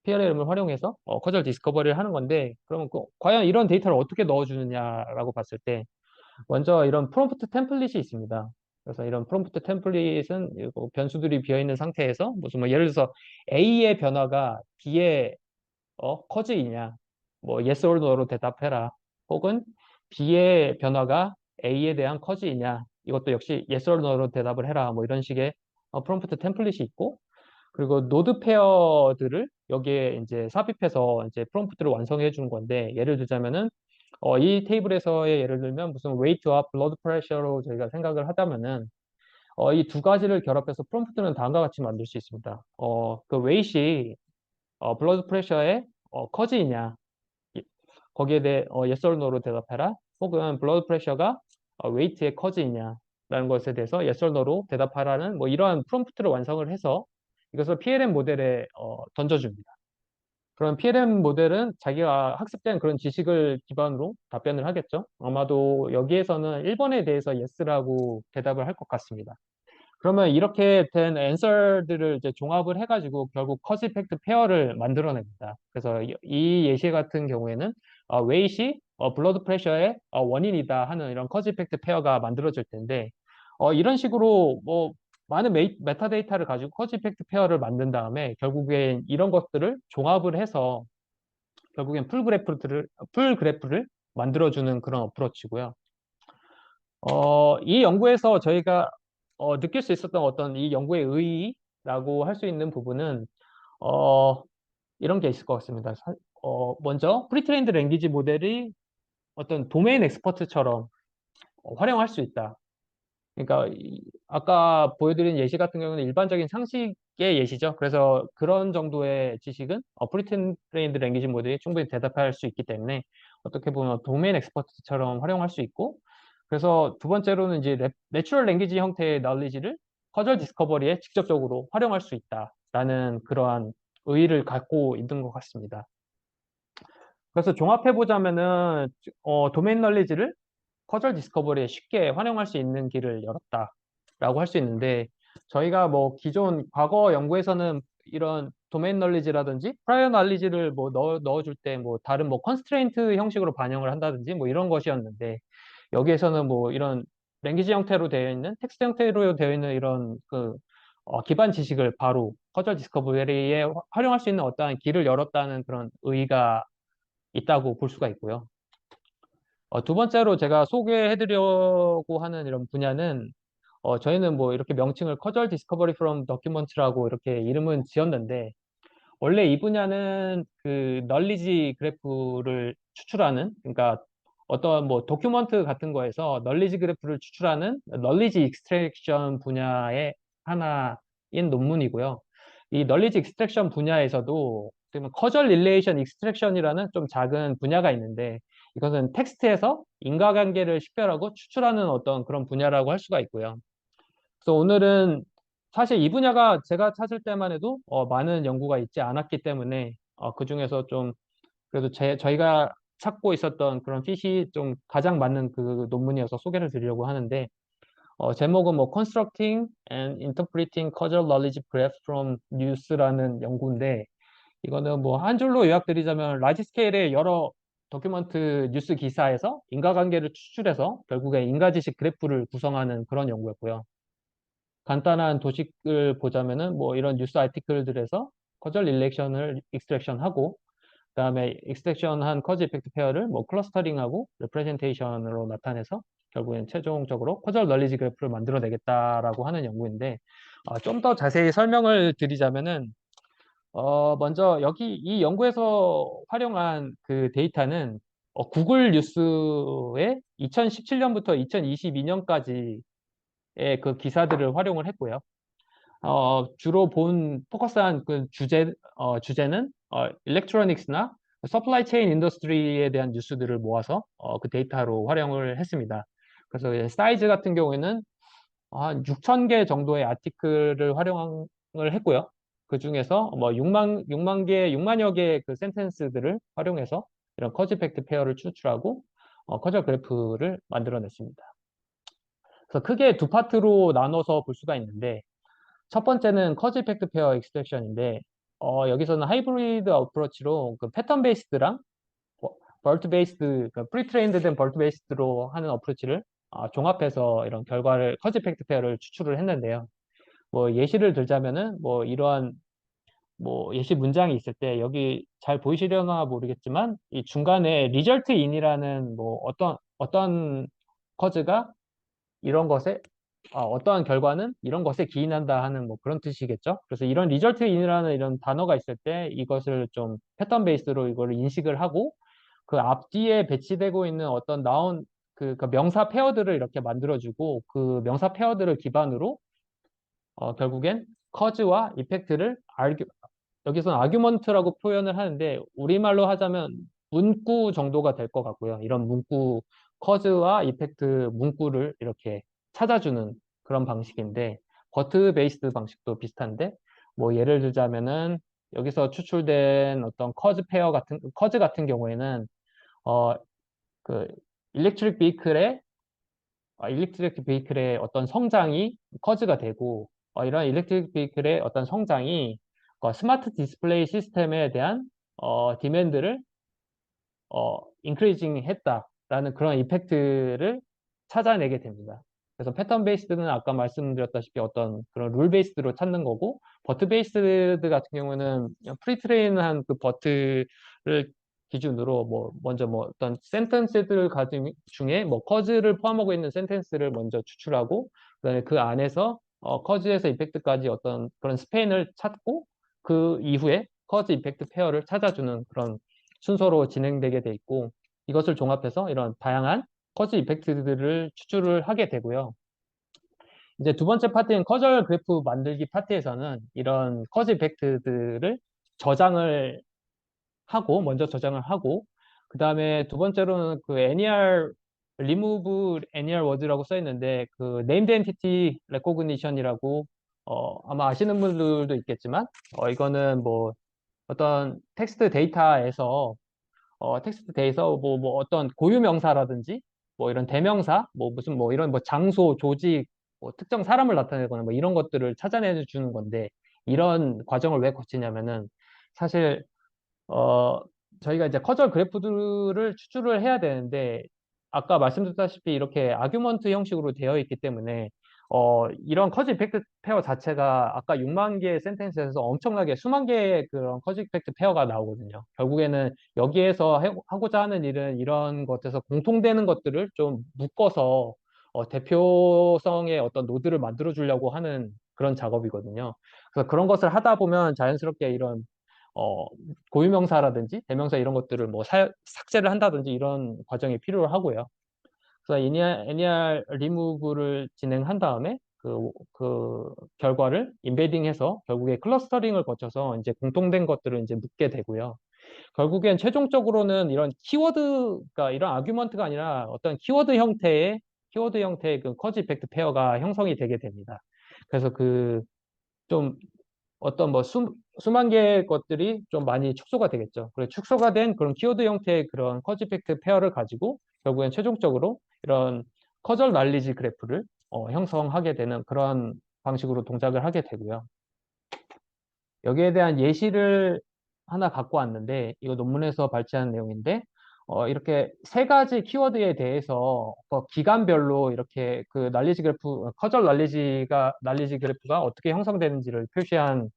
PLM을 활용해서 커절 디스커버리를 하는 건데, 그러면 과연 이런 데이터를 어떻게 넣어주느냐라고 봤을 때, 먼저 이런 프롬프트 템플릿이 있습니다. 그래서 이런 프롬프트 템플릿은 변수들이 비어 있는 상태에서 무슨 뭐 예를 들어서 A의 변화가 B의 커즈이냐, 뭐 yes or no로 대답해라. 혹은 B의 변화가 A에 대한 커즈이냐, 이것도 역시 yes or no로 대답을 해라, 뭐 이런 식의 프롬프트 템플릿이 있고, 그리고 노드 페어들을 여기에 이제 삽입해서 이제 프롬프트를 완성해 주는 건데, 예를 들자면은 이 테이블에서의 예를 들면 무슨 웨이트와 블러드 프레셔로 저희가 생각을 하자면은 이 두 가지를 결합해서 프롬프트는 다음과 같이 만들 수 있습니다. 그 웨이시 블러드 프레셔의 커즈이냐, 이- 거기에 대해 yes or no로 대답해라. 혹은 블러드 프레셔가 웨이트의 커즈이냐라는 것에 대해서 yes or no로 대답하라는 뭐 이러한 프롬프트를 완성을 해서 이것을 PLM 모델에 던져줍니다. 그럼 PLM 모델은 자기가 학습된 그런 지식을 기반으로 답변을 하겠죠. 아마도 여기에서는 1번에 대해서 yes라고 대답을 할 것 같습니다. 그러면 이렇게 된 앤서들을 이제 종합을 해가지고 결국 커즈 이펙트 페어를 만들어냅니다. 그래서 이 예시 같은 경우에는 웨이시 블러드 프레셔의 원인이다 하는 이런 커즈 이펙트 페어가 만들어질 텐데 이런 식으로 뭐 많은 메타데이터를 가지고 커즈 이펙트 페어를 만든 다음에 결국엔 이런 것들을 종합을 해서 결국엔 풀 그래프를 만들어주는 그런 어프로치고요. 이 연구에서 저희가 느낄 수 있었던 어떤 이 연구의 의의라고 할 수 있는 부분은 어, 이런 게 있을 것 같습니다. 먼저 프리트레인드 랭귀지 모델이 어떤 도메인 엑스퍼트처럼 활용할 수 있다. 그러니까 아까 보여드린 예시 같은 경우는 일반적인 상식의 예시죠. 그래서 그런 정도의 지식은 프리트레인드 랭귀지 모델이 충분히 대답할 수 있기 때문에 어떻게 보면 도메인 엑스퍼트처럼 활용할 수 있고, 그래서 두 번째로는 이제 내추럴 랭귀지 형태의 널리지를 커절 디스커버리에 직접적으로 활용할 수 있다라는 그러한 의의를 갖고 있는 것 같습니다. 그래서 종합해 보자면은 도메인 널리지를 커절 디스커버리에 쉽게 활용할 수 있는 길을 열었다라고 할 수 있는데, 저희가 뭐 기존 과거 연구에서는 이런 도메인 널리지라든지 프라이어 널리지를 뭐 넣어줄 때 뭐 다른 뭐 컨스트레인트 형식으로 반영을 한다든지 뭐 이런 것이었는데, 여기에서는 뭐 이런 랭귀지 형태로 되어 있는 텍스트 형태로 되어 있는 이런 그 기반 지식을 바로 커절 디스커버리에 활용할 수 있는 어떠한 길을 열었다는 그런 의의가 있다고 볼 수가 있고요. 두 번째로 제가 소개해드리려고 하는 이런 분야는 저희는 뭐 이렇게 명칭을 Causal Discovery from Document라고 이렇게 이름은 지었는데, 원래 이 분야는 그 널리지 그래프를 추출하는, 그러니까 어떤 뭐 도큐먼트 같은 거에서 널리지 그래프를 추출하는 널리지 익스트랙션 분야의 하나인 논문이고요. 이 널리지 익스트랙션 분야에서도 지금 커절 릴레이션 익스트랙션이라는 좀 작은 분야가 있는데, 이것은 텍스트에서 인과관계를 식별하고 추출하는 어떤 그런 분야라고 할 수가 있고요. 그래서 오늘은 사실 이 분야가 제가 찾을 때만 해도 많은 연구가 있지 않았기 때문에 그 중에서 좀 그래도 저희가 찾고 있었던 그런 핏이 좀 가장 맞는 그 논문이어서 소개를 드리려고 하는데, 제목은 뭐 Constructing and Interpreting Causal Knowledge Graph from News라는 연구인데, 이거는 뭐 한 줄로 요약드리자면 라지 스케일의 여러 도큐먼트 뉴스 기사에서 인과관계를 추출해서 결국에 인과지식 그래프를 구성하는 그런 연구였고요. 간단한 도식을 보자면은 뭐 이런 뉴스 아티클들에서 커절 릴렉션을 익스트랙션하고, 그다음에 익스트랙션한 커즈 이펙트 페어를 뭐 클러스터링하고 레프레젠테이션으로 나타내서 결국엔 최종적으로 커절 널리지 그래프를 만들어내겠다라고 하는 연구인데, 좀 더 자세히 설명을 드리자면은 먼저 여기 이 연구에서 활용한 그 데이터는 구글 뉴스의 2017년부터 2022년까지의 그 기사들을 활용을 했고요. 주로 포커스한 그 주제는 일렉트로닉스나 서플라이 체인 인더스트리에 대한 뉴스들을 모아서 그 데이터로 활용을 했습니다. 그래서 사이즈 같은 경우에는 한 6천 개 정도의 아티클을 활용을 했고요. 그 중에서 뭐 6만여 개의 그 센텐스들을 활용해서 이런 커즈 팩트 페어를 추출하고 커저 그래프를 만들어냈습니다. 그래서 크게 두 파트로 나눠서 볼 수가 있는데, 첫 번째는 커즈 이펙트 페어 익스트랙션인데, 여기서는 하이브리드 어프로치로 그 패턴 베이스드랑 벌트 베이스드, 그 프리트레인드 된 벌트 베이스드로 하는 어프로치를 종합해서 이런 결과를 커즈 이펙트 페어를 추출을 했는데요. 뭐 예시를 들자면은 뭐 이러한 뭐 예시 문장이 있을 때 여기 잘 보이시려나 모르겠지만 이 중간에 result in이라는 뭐 어떤 커즈가 이런 것에 어떠한 결과는 이런 것에 기인한다 하는 뭐 그런 뜻이겠죠. 그래서 이런 리절트 인이라는 이런 단어가 있을 때 이것을 좀 패턴 베이스로 이거를 인식을 하고 그 앞뒤에 배치되고 있는 어떤 나온 그 명사 페어들을 이렇게 만들어주고 그 명사 페어들을 기반으로 결국엔 커즈와 이펙트를 여기서는 아규먼트라고 표현을 하는데 우리말로 하자면 문구 정도가 될 것 같고요. 이런 문구 커즈와 이펙트 문구를 이렇게 찾아주는 그런 방식인데 버트 베이스드 방식도 비슷한데 뭐 예를 들자면은 여기서 추출된 어떤 커즈 같은 경우에는 어 그 일렉트릭 비클의 일렉트릭 비클의 어떤 성장이 커즈가 되고 이런 일렉트릭 비클의 어떤 성장이 스마트 디스플레이 시스템에 대한 디맨드를 인크리징 했다라는 그런 이펙트를 찾아내게 됩니다. 그래서 패턴 베이스드는 아까 말씀드렸다시피 어떤 그런 룰 베이스드로 찾는 거고 버트 베이스드 같은 경우는 프리트레인한 그 버트를 기준으로 뭐 먼저 뭐 어떤 센텐스들 중에 뭐 커즈를 포함하고 있는 센텐스를 먼저 추출하고 그다음에 그 안에서 커즈에서 이펙트까지 어떤 그런 스팬을 찾고 그 이후에 커즈 이펙트 페어를 찾아주는 그런 순서로 진행되게 돼 있고 이것을 종합해서 이런 다양한 커즈 이펙트들을 추출을 하게 되고요. 이제 두 번째 파트인 커절 그래프 만들기 파트에서는 이런 커즈 이펙트들을 저장을 먼저 저장을 하고 그 다음에 두 번째로는 그 NER remove NER word라고 써 있는데 그 named entity recognition이라고 아마 아시는 분들도 있겠지만 이거는 뭐 어떤 텍스트 데이터 뭐 어떤 고유 명사라든지 뭐 이런 대명사 뭐 무슨 뭐 이런 뭐 장소 조직 뭐 특정 사람을 나타내거나 뭐 이런 것들을 찾아내 주는 건데 이런 과정을 왜 거치냐면은 사실 어, 저희가 이제 커절 그래프들을 추출을 해야 되는데, 아까 말씀드렸다시피 이렇게 아규먼트 형식으로 되어 있기 때문에, 이런 커즈 이펙트 페어 자체가 아까 6만 개의 센텐스에서 엄청나게 수만 개의 그런 커즈 이펙트 페어가 나오거든요. 결국에는 여기에서 하고자 하는 일은 이런 것에서 공통되는 것들을 좀 묶어서 대표성의 어떤 노드를 만들어 주려고 하는 그런 작업이거든요. 그래서 그런 것을 하다 보면 자연스럽게 이런 어, 고유명사라든지 대명사 이런 것들을 뭐 삭제를 한다든지 이런 과정이 필요하고요. 그래서 NER 리무브를 진행한 다음에 그 결과를 인베딩해서 결국에 클러스터링을 거쳐서 이제 공통된 것들을 이제 묻게 되고요. 결국엔 최종적으로는 이런 키워드가 이런 아규먼트가 아니라 어떤 키워드 형태의 그 커즈 이펙트 페어가 형성이 되게 됩니다. 그래서 좀 어떤 뭐 수만 개의 것들이 좀 많이 축소가 되겠죠. 그래서 축소가 된 그런 키워드 형태의 그런 커즈 이펙트 페어를 가지고 결국엔 최종적으로 이런 커절 날리지 그래프를 형성하게 되는 그런 방식으로 동작을 하게 되고요. 여기에 대한 예시를 하나 갖고 왔는데 이거 논문에서 발췌한 내용인데 이렇게 세 가지 키워드에 대해서 기간별로 이렇게 그 커절 날리지 그래프가 어떻게 형성되는지를 표시한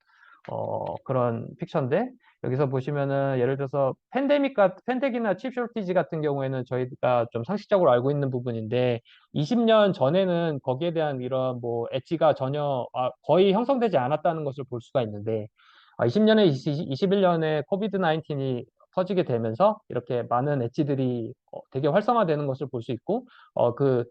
그런 픽처인데 여기서 보시면은 예를 들어서 팬덱이나 칩 쇼티지 같은 경우에는 저희가 좀 상식적으로 알고 있는 부분인데 20년 전에는 거기에 대한 이런 뭐 엣지가 전혀 거의 형성되지 않았다는 것을 볼 수가 있는데 20년에 21년에 코비드 19이 퍼지게 되면서 이렇게 많은 엣지들이 되게 활성화되는 것을 볼 수 있고 그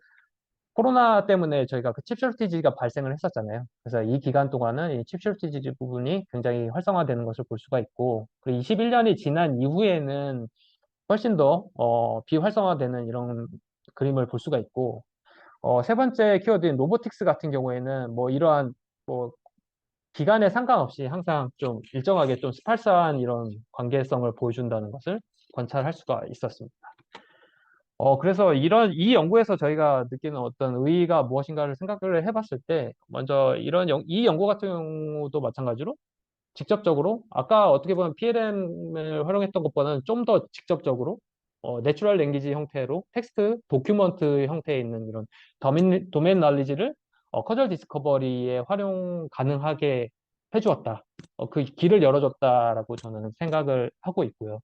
코로나 때문에 저희가 그 칩 쇼티지가 발생을 했었잖아요. 그래서 이 기간 동안은 이 칩 쇼티지 부분이 굉장히 활성화되는 것을 볼 수가 있고, 그리고 21년이 지난 이후에는 훨씬 더 비활성화되는 이런 그림을 볼 수가 있고, 세 번째 키워드인 로보틱스 같은 경우에는 뭐 이러한 뭐 기간에 상관없이 항상 좀 일정하게 좀 스팔스한 이런 관계성을 보여준다는 것을 관찰할 수가 있었습니다. 그래서 이 연구에서 저희가 느끼는 어떤 의의가 무엇인가를 생각을 해봤을 때, 먼저 이 연구 같은 경우도 마찬가지로 직접적으로, 아까 어떻게 보면 PLM을 활용했던 것보다는 좀 더 직접적으로, 내추럴 랭귀지 형태로 텍스트, 도큐먼트 형태에 있는 이런 도메인 널리지를 커절 디스커버리에 활용 가능하게 해주었다. 그 길을 열어줬다라고 저는 생각을 하고 있고요.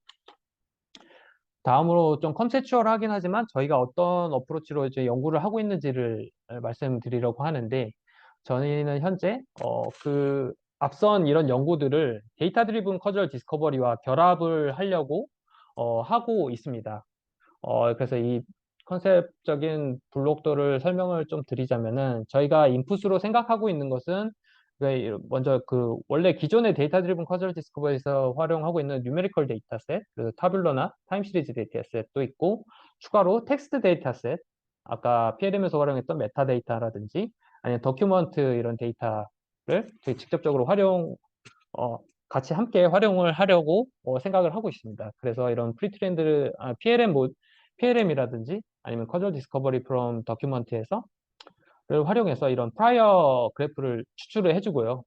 다음으로 좀 컨셉추얼하긴 하지만 저희가 어떤 어프로치로 이제 연구를 하고 있는지를 말씀드리려고 하는데, 저희는 현재 그 앞선 이런 연구들을 데이터 드리븐 커즐 디스커버리와 결합을 하려고 하고 있습니다. 그래서 이 컨셉적인 블록도를 설명을 좀 드리자면은, 저희가 인풋으로 생각하고 있는 것은 먼저 그 원래 기존의 데이터 드리븐 커즐 디스커버리에서 활용하고 있는 뉴메리컬 데이터셋, 그래서 타뷸러나 타임 시리즈 데이터셋도 있고, 추가로 텍스트 데이터셋, 아까 PLM에서 활용했던 메타데이터라든지 아니면 더큐먼트 이런 데이터를 저희 직접적으로 어, 같이 함께 활용을 하려고 생각을 하고 있습니다. 그래서 이런 프리트렌드, PLM이라든지 아니면 커즐 디스커버리 프롬 더큐먼트에서 를 활용해서 이런 프라이어 그래프를 추출을 해주고요.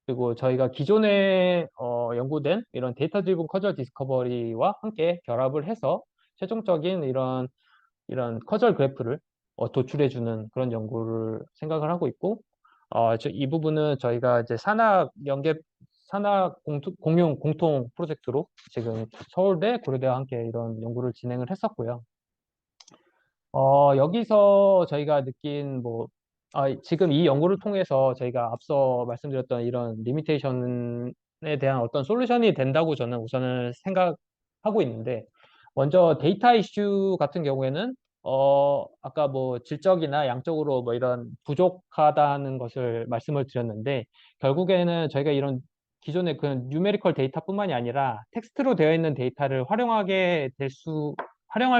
그리고 저희가 기존에 연구된 이런 데이터 드리븐 커즐 디스커버리와 함께 결합을 해서 최종적인 이런 커즐 그래프를 도출해주는 그런 연구를 생각을 하고 있고, 이 부분은 저희가 이제 산학 공용 공통 프로젝트로 지금 서울대, 고려대와 함께 이런 연구를 진행을 했었고요. 여기서 저희가 느낀 지금 이 연구를 통해서 저희가 앞서 말씀드렸던 이런 리미테이션에 대한 어떤 솔루션이 된다고 저는 우선은 생각하고 있는데, 먼저 데이터 이슈 같은 경우에는, 아까 뭐 질적이나 양적으로 뭐 이런 부족하다는 것을 말씀을 드렸는데, 결국에는 저희가 이런 기존의 그 뉴메리컬 데이터뿐만이 아니라 텍스트로 되어 있는 데이터를 활용할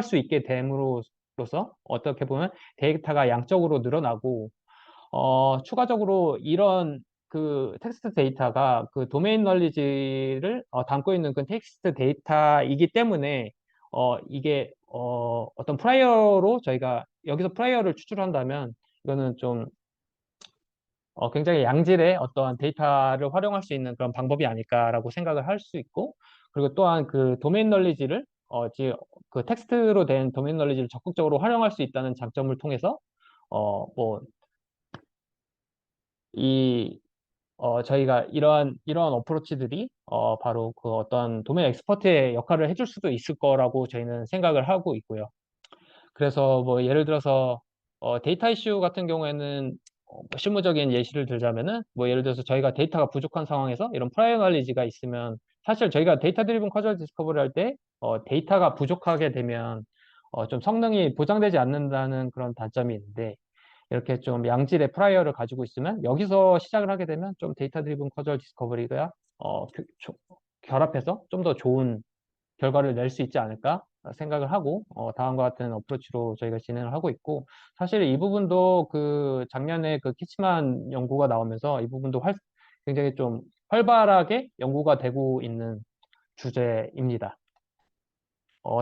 수 있게 됨으로써 어떻게 보면 데이터가 양적으로 늘어나고, 추가적으로 이런 그 텍스트 데이터가 그 도메인 널리지를 담고 있는 그 텍스트 데이터이기 때문에, 이게 어떤 프라이어로 저희가 여기서 프라이어를 추출한다면, 이거는 좀 굉장히 양질의 어떠한 데이터를 활용할 수 있는 그런 방법이 아닐까라고 생각을 할 수 있고, 그리고 또한 그 도메인 널리지를 그 텍스트로 된 도메인 널리지를 적극적으로 활용할 수 있다는 장점을 통해서 뭐 이 저희가 이러한 어프로치들이 바로 그 어떤 도메인 엑스퍼트의 역할을 해줄 수도 있을 거라고 저희는 생각을 하고 있고요. 그래서 뭐 예를 들어서 데이터 이슈 같은 경우에는 실무적인 예시를 들자면은, 뭐 예를 들어서 저희가 데이터가 부족한 상황에서 이런 프라이어 날리지가 있으면, 사실 저희가 데이터 드리븐 커즐 디스커버리 할 때 데이터가 부족하게 되면 좀 성능이 보장되지 않는다는 그런 단점이 있는데, 이렇게 좀 양질의 프라이어를 가지고 있으면 여기서 시작을 하게 되면 좀 데이터 드리븐 커즐 디스커버리가 결합해서 좀 더 좋은 결과를 낼 수 있지 않을까 생각을 하고, 다음과 같은 어프로치로 저희가 진행을 하고 있고, 사실 이 부분도 그 작년에 그 키치만 연구가 나오면서 이 부분도 굉장히 좀 활발하게 연구가 되고 있는 주제입니다.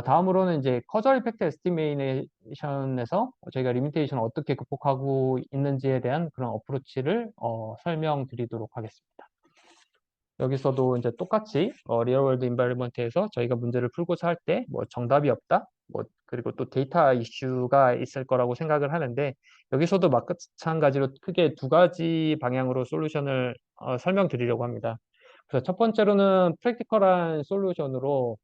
다음으로는 이제 커저 이펙트 에스티메이션에서 저희가 리미테이션을 어떻게 극복하고 있는지에 대한 그런 어프로치를 설명드리도록 하겠습니다. 여기서도 이제 똑같이 리얼월드 인바이러먼트에서 저희가 문제를 풀고자 할 때 뭐 정답이 없다, 뭐 그리고 또 데이터 이슈가 있을 거라고 생각을 하는데, 여기서도 마찬가지로 크게 두 가지 방향으로 솔루션을 설명드리려고 합니다. 그래서 첫 번째로는 프랙티컬한 솔루션으로,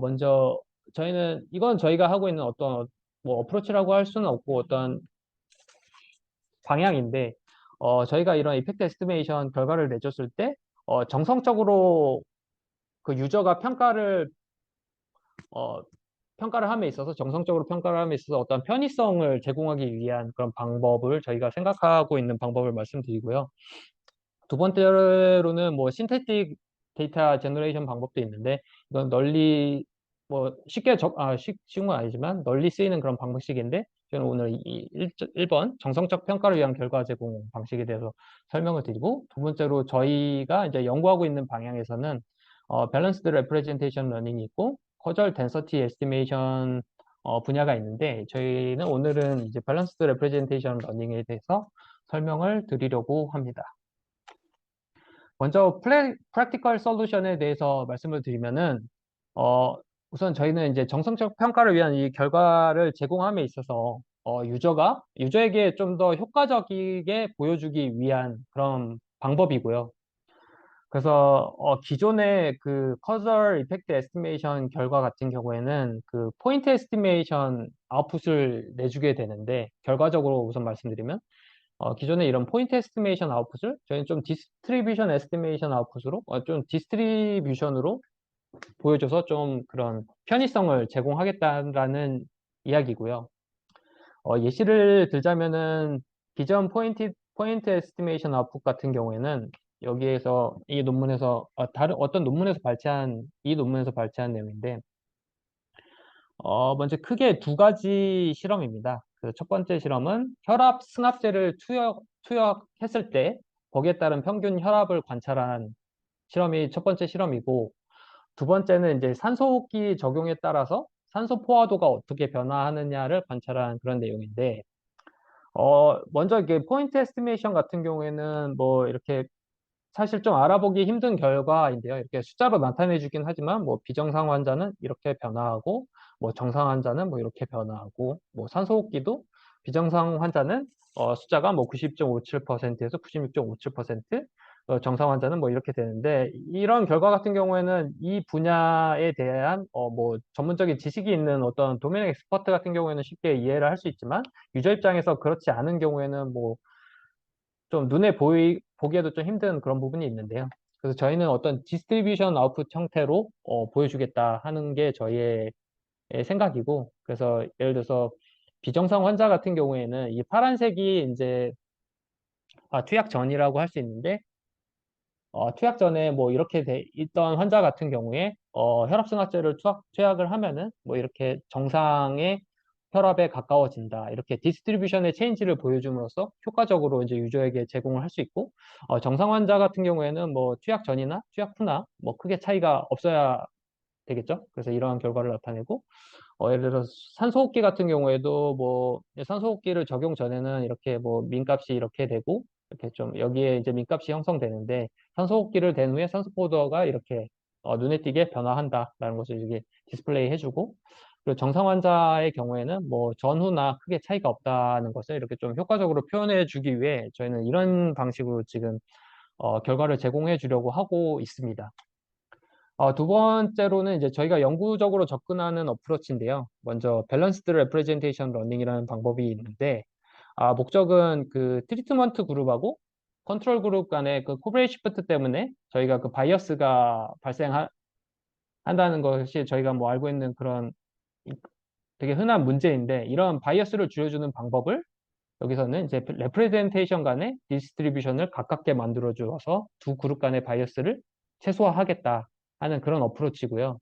먼저 저희는 이건 저희가 하고 있는 어떤 뭐 어프로치라고 할 수는 없고 어떤 방향인데, 저희가 이런 이펙트 에스티메이션 결과를 내줬을 때 정성적으로 그 유저가 어, 평가를 함에 있어서 정성적으로 평가를 함에 있어서 어떤 편의성을 제공하기 위한 그런 방법을 저희가 생각하고 있는 방법을 말씀드리고요. 두 번째로는 뭐 신테틱 데이터 제너레이션 방법도 있는데, 이건 널리 뭐 쉬운 건 아니지만 널리 쓰이는 그런 방식인데, 저는 오늘 이 1번 정성적 평가를 위한 결과 제공 방식에 대해서 설명을 드리고, 두 번째로 저희가 이제 연구하고 있는 방향에서는 밸런스드 레프레젠테이션 러닝이 있고 커절 덴서티 에스티메이션 분야가 있는데, 저희는 오늘은 이제 밸런스드 레프레젠테이션 러닝에 대해서 설명을 드리려고 합니다. 먼저 프랙티컬 솔루션에 대해서 말씀을 드리면은, 우선 저희는 이제 정성적 평가를 위한 이 결과를 제공함에 있어서 유저에게 좀 더 효과적이게 보여주기 위한 그런 방법이고요. 그래서 기존의 그 커절 이펙트 에스티메이션 결과 같은 경우에는 그 포인트 에스티메이션 아웃풋을 내주게 되는데, 결과적으로 우선 말씀드리면 기존에 이런 포인트 에스티메이션 아웃풋을 저희는 좀 디스트리뷰션 에스티메이션 아웃풋으로 좀 디스트리뷰션으로 보여줘서 좀 그런 편의성을 제공하겠다라는 이야기고요. 예시를 들자면은 기존 포인트 에스티메이션 아웃풋 같은 경우에는 여기에서 이 논문에서 다른 어떤 논문에서 발췌한 이 논문에서 발췌한 내용인데, 먼저 크게 두 가지 실험입니다. 그 첫 번째 실험은 혈압 승합제를 투여했을 때 거기에 따른 평균 혈압을 관찰한 실험이 첫 번째 실험이고, 두 번째는 이제 산소호흡기 적용에 따라서 산소 포화도가 어떻게 변화하느냐를 관찰한 그런 내용인데, 먼저 이게 포인트 에스티메이션 같은 경우에는 뭐 이렇게 사실 좀 알아보기 힘든 결과인데요. 이렇게 숫자로 나타내 주긴 하지만 뭐 비정상 환자는 이렇게 변화하고 뭐 정상 환자는 뭐 이렇게 변화하고 뭐 산소호흡기도 비정상 환자는 숫자가 뭐 90.57%에서 96.57%, 정상 환자는 뭐 이렇게 되는데, 이런 결과 같은 경우에는 이 분야에 대한 뭐 전문적인 지식이 있는 어떤 도메인 엑스퍼트 같은 경우에는 쉽게 이해를 할 수 있지만, 유저 입장에서 그렇지 않은 경우에는 뭐 좀 눈에 보기에도 좀 힘든 그런 부분이 있는데요. 그래서 저희는 어떤 디스트리뷰션 아웃풋 형태로 보여주겠다 하는 게 저희의 생각이고, 그래서 예를 들어서 비정상 환자 같은 경우에는 이 파란색이 이제 투약 전이라고 할 수 있는데, 투약 전에 뭐 이렇게 돼 있던 환자 같은 경우에 혈압승합제를 투약을 하면은 뭐 이렇게 정상의 혈압에 가까워진다. 이렇게 디스트리뷰션의 체인지를 보여줌으로써 효과적으로 이제 유저에게 제공을 할 수 있고, 정상 환자 같은 경우에는 뭐 투약 전이나 투약 후나 뭐 크게 차이가 없어야 되겠죠. 그래서 이러한 결과를 나타내고, 예를 들어서 산소호흡기 같은 경우에도 뭐 산소호흡기를 적용 전에는 이렇게 뭐 민값이 이렇게 되고 이렇게 좀 여기에 이제 민값이 형성되는데, 산소호흡기를 댄 후에 산소 포도가 이렇게 눈에 띄게 변화한다라는 것을 이게 디스플레이 해주고, 그리고 정상 환자의 경우에는 뭐 전후나 크게 차이가 없다는 것을 이렇게 좀 효과적으로 표현해 주기 위해 저희는 이런 방식으로 지금 결과를 제공해 주려고 하고 있습니다. 두 번째로는 이제 저희가 영구적으로 접근하는 어프로치인데요. 먼저 밸런스드 레프레젠테이션 러닝이라는 방법이 있는데, 목적은 그 트리트먼트 그룹하고 컨트롤 그룹 간의 그 코브레이 시프트 때문에 저희가 그 바이어스가 발생한다는 것이 저희가 뭐 알고 있는 그런 되게 흔한 문제인데, 이런 바이어스를 줄여주는 방법을 여기서는 이제 레프레젠테이션 간의 디스트리뷰션을 가깝게 만들어 주어서 두 그룹 간의 바이어스를 최소화하겠다 하는 그런 어프로치고요.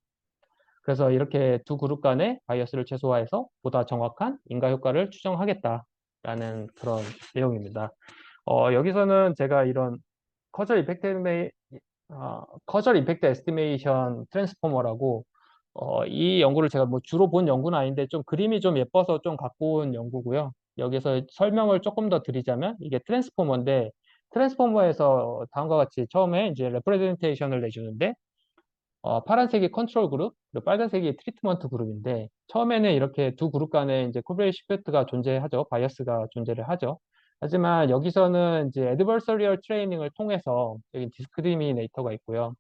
그래서 이렇게 두 그룹 간의 바이어스를 최소화해서 보다 정확한 인과 효과를 추정하겠다라는 그런 내용입니다. 여기서는 제가 이런 커절 이펙트 커절 이펙트 에스티메이션 트랜스포머라고 이 연구를 제가 뭐 주로 본 연구는 아닌데 좀 그림이 좀 예뻐서 좀 갖고 온 연구고요. 여기서 설명을 조금 더 드리자면 이게 트랜스포머인데, 트랜스포머에서 다음과 같이 처음에 이제 레프레젠테이션을 내주는데, 파란색이 컨트롤 그룹, 그리고 빨간색이 트리트먼트 그룹인데, 처음에는 이렇게 두 그룹 간에 이제 코브레이 시프트가 존재하죠. 바이어스가 존재를 하죠. 하지만 여기서는 이제 애드버서리얼 트레이닝을 통해서 여기 디스크리미네이터가 있고요.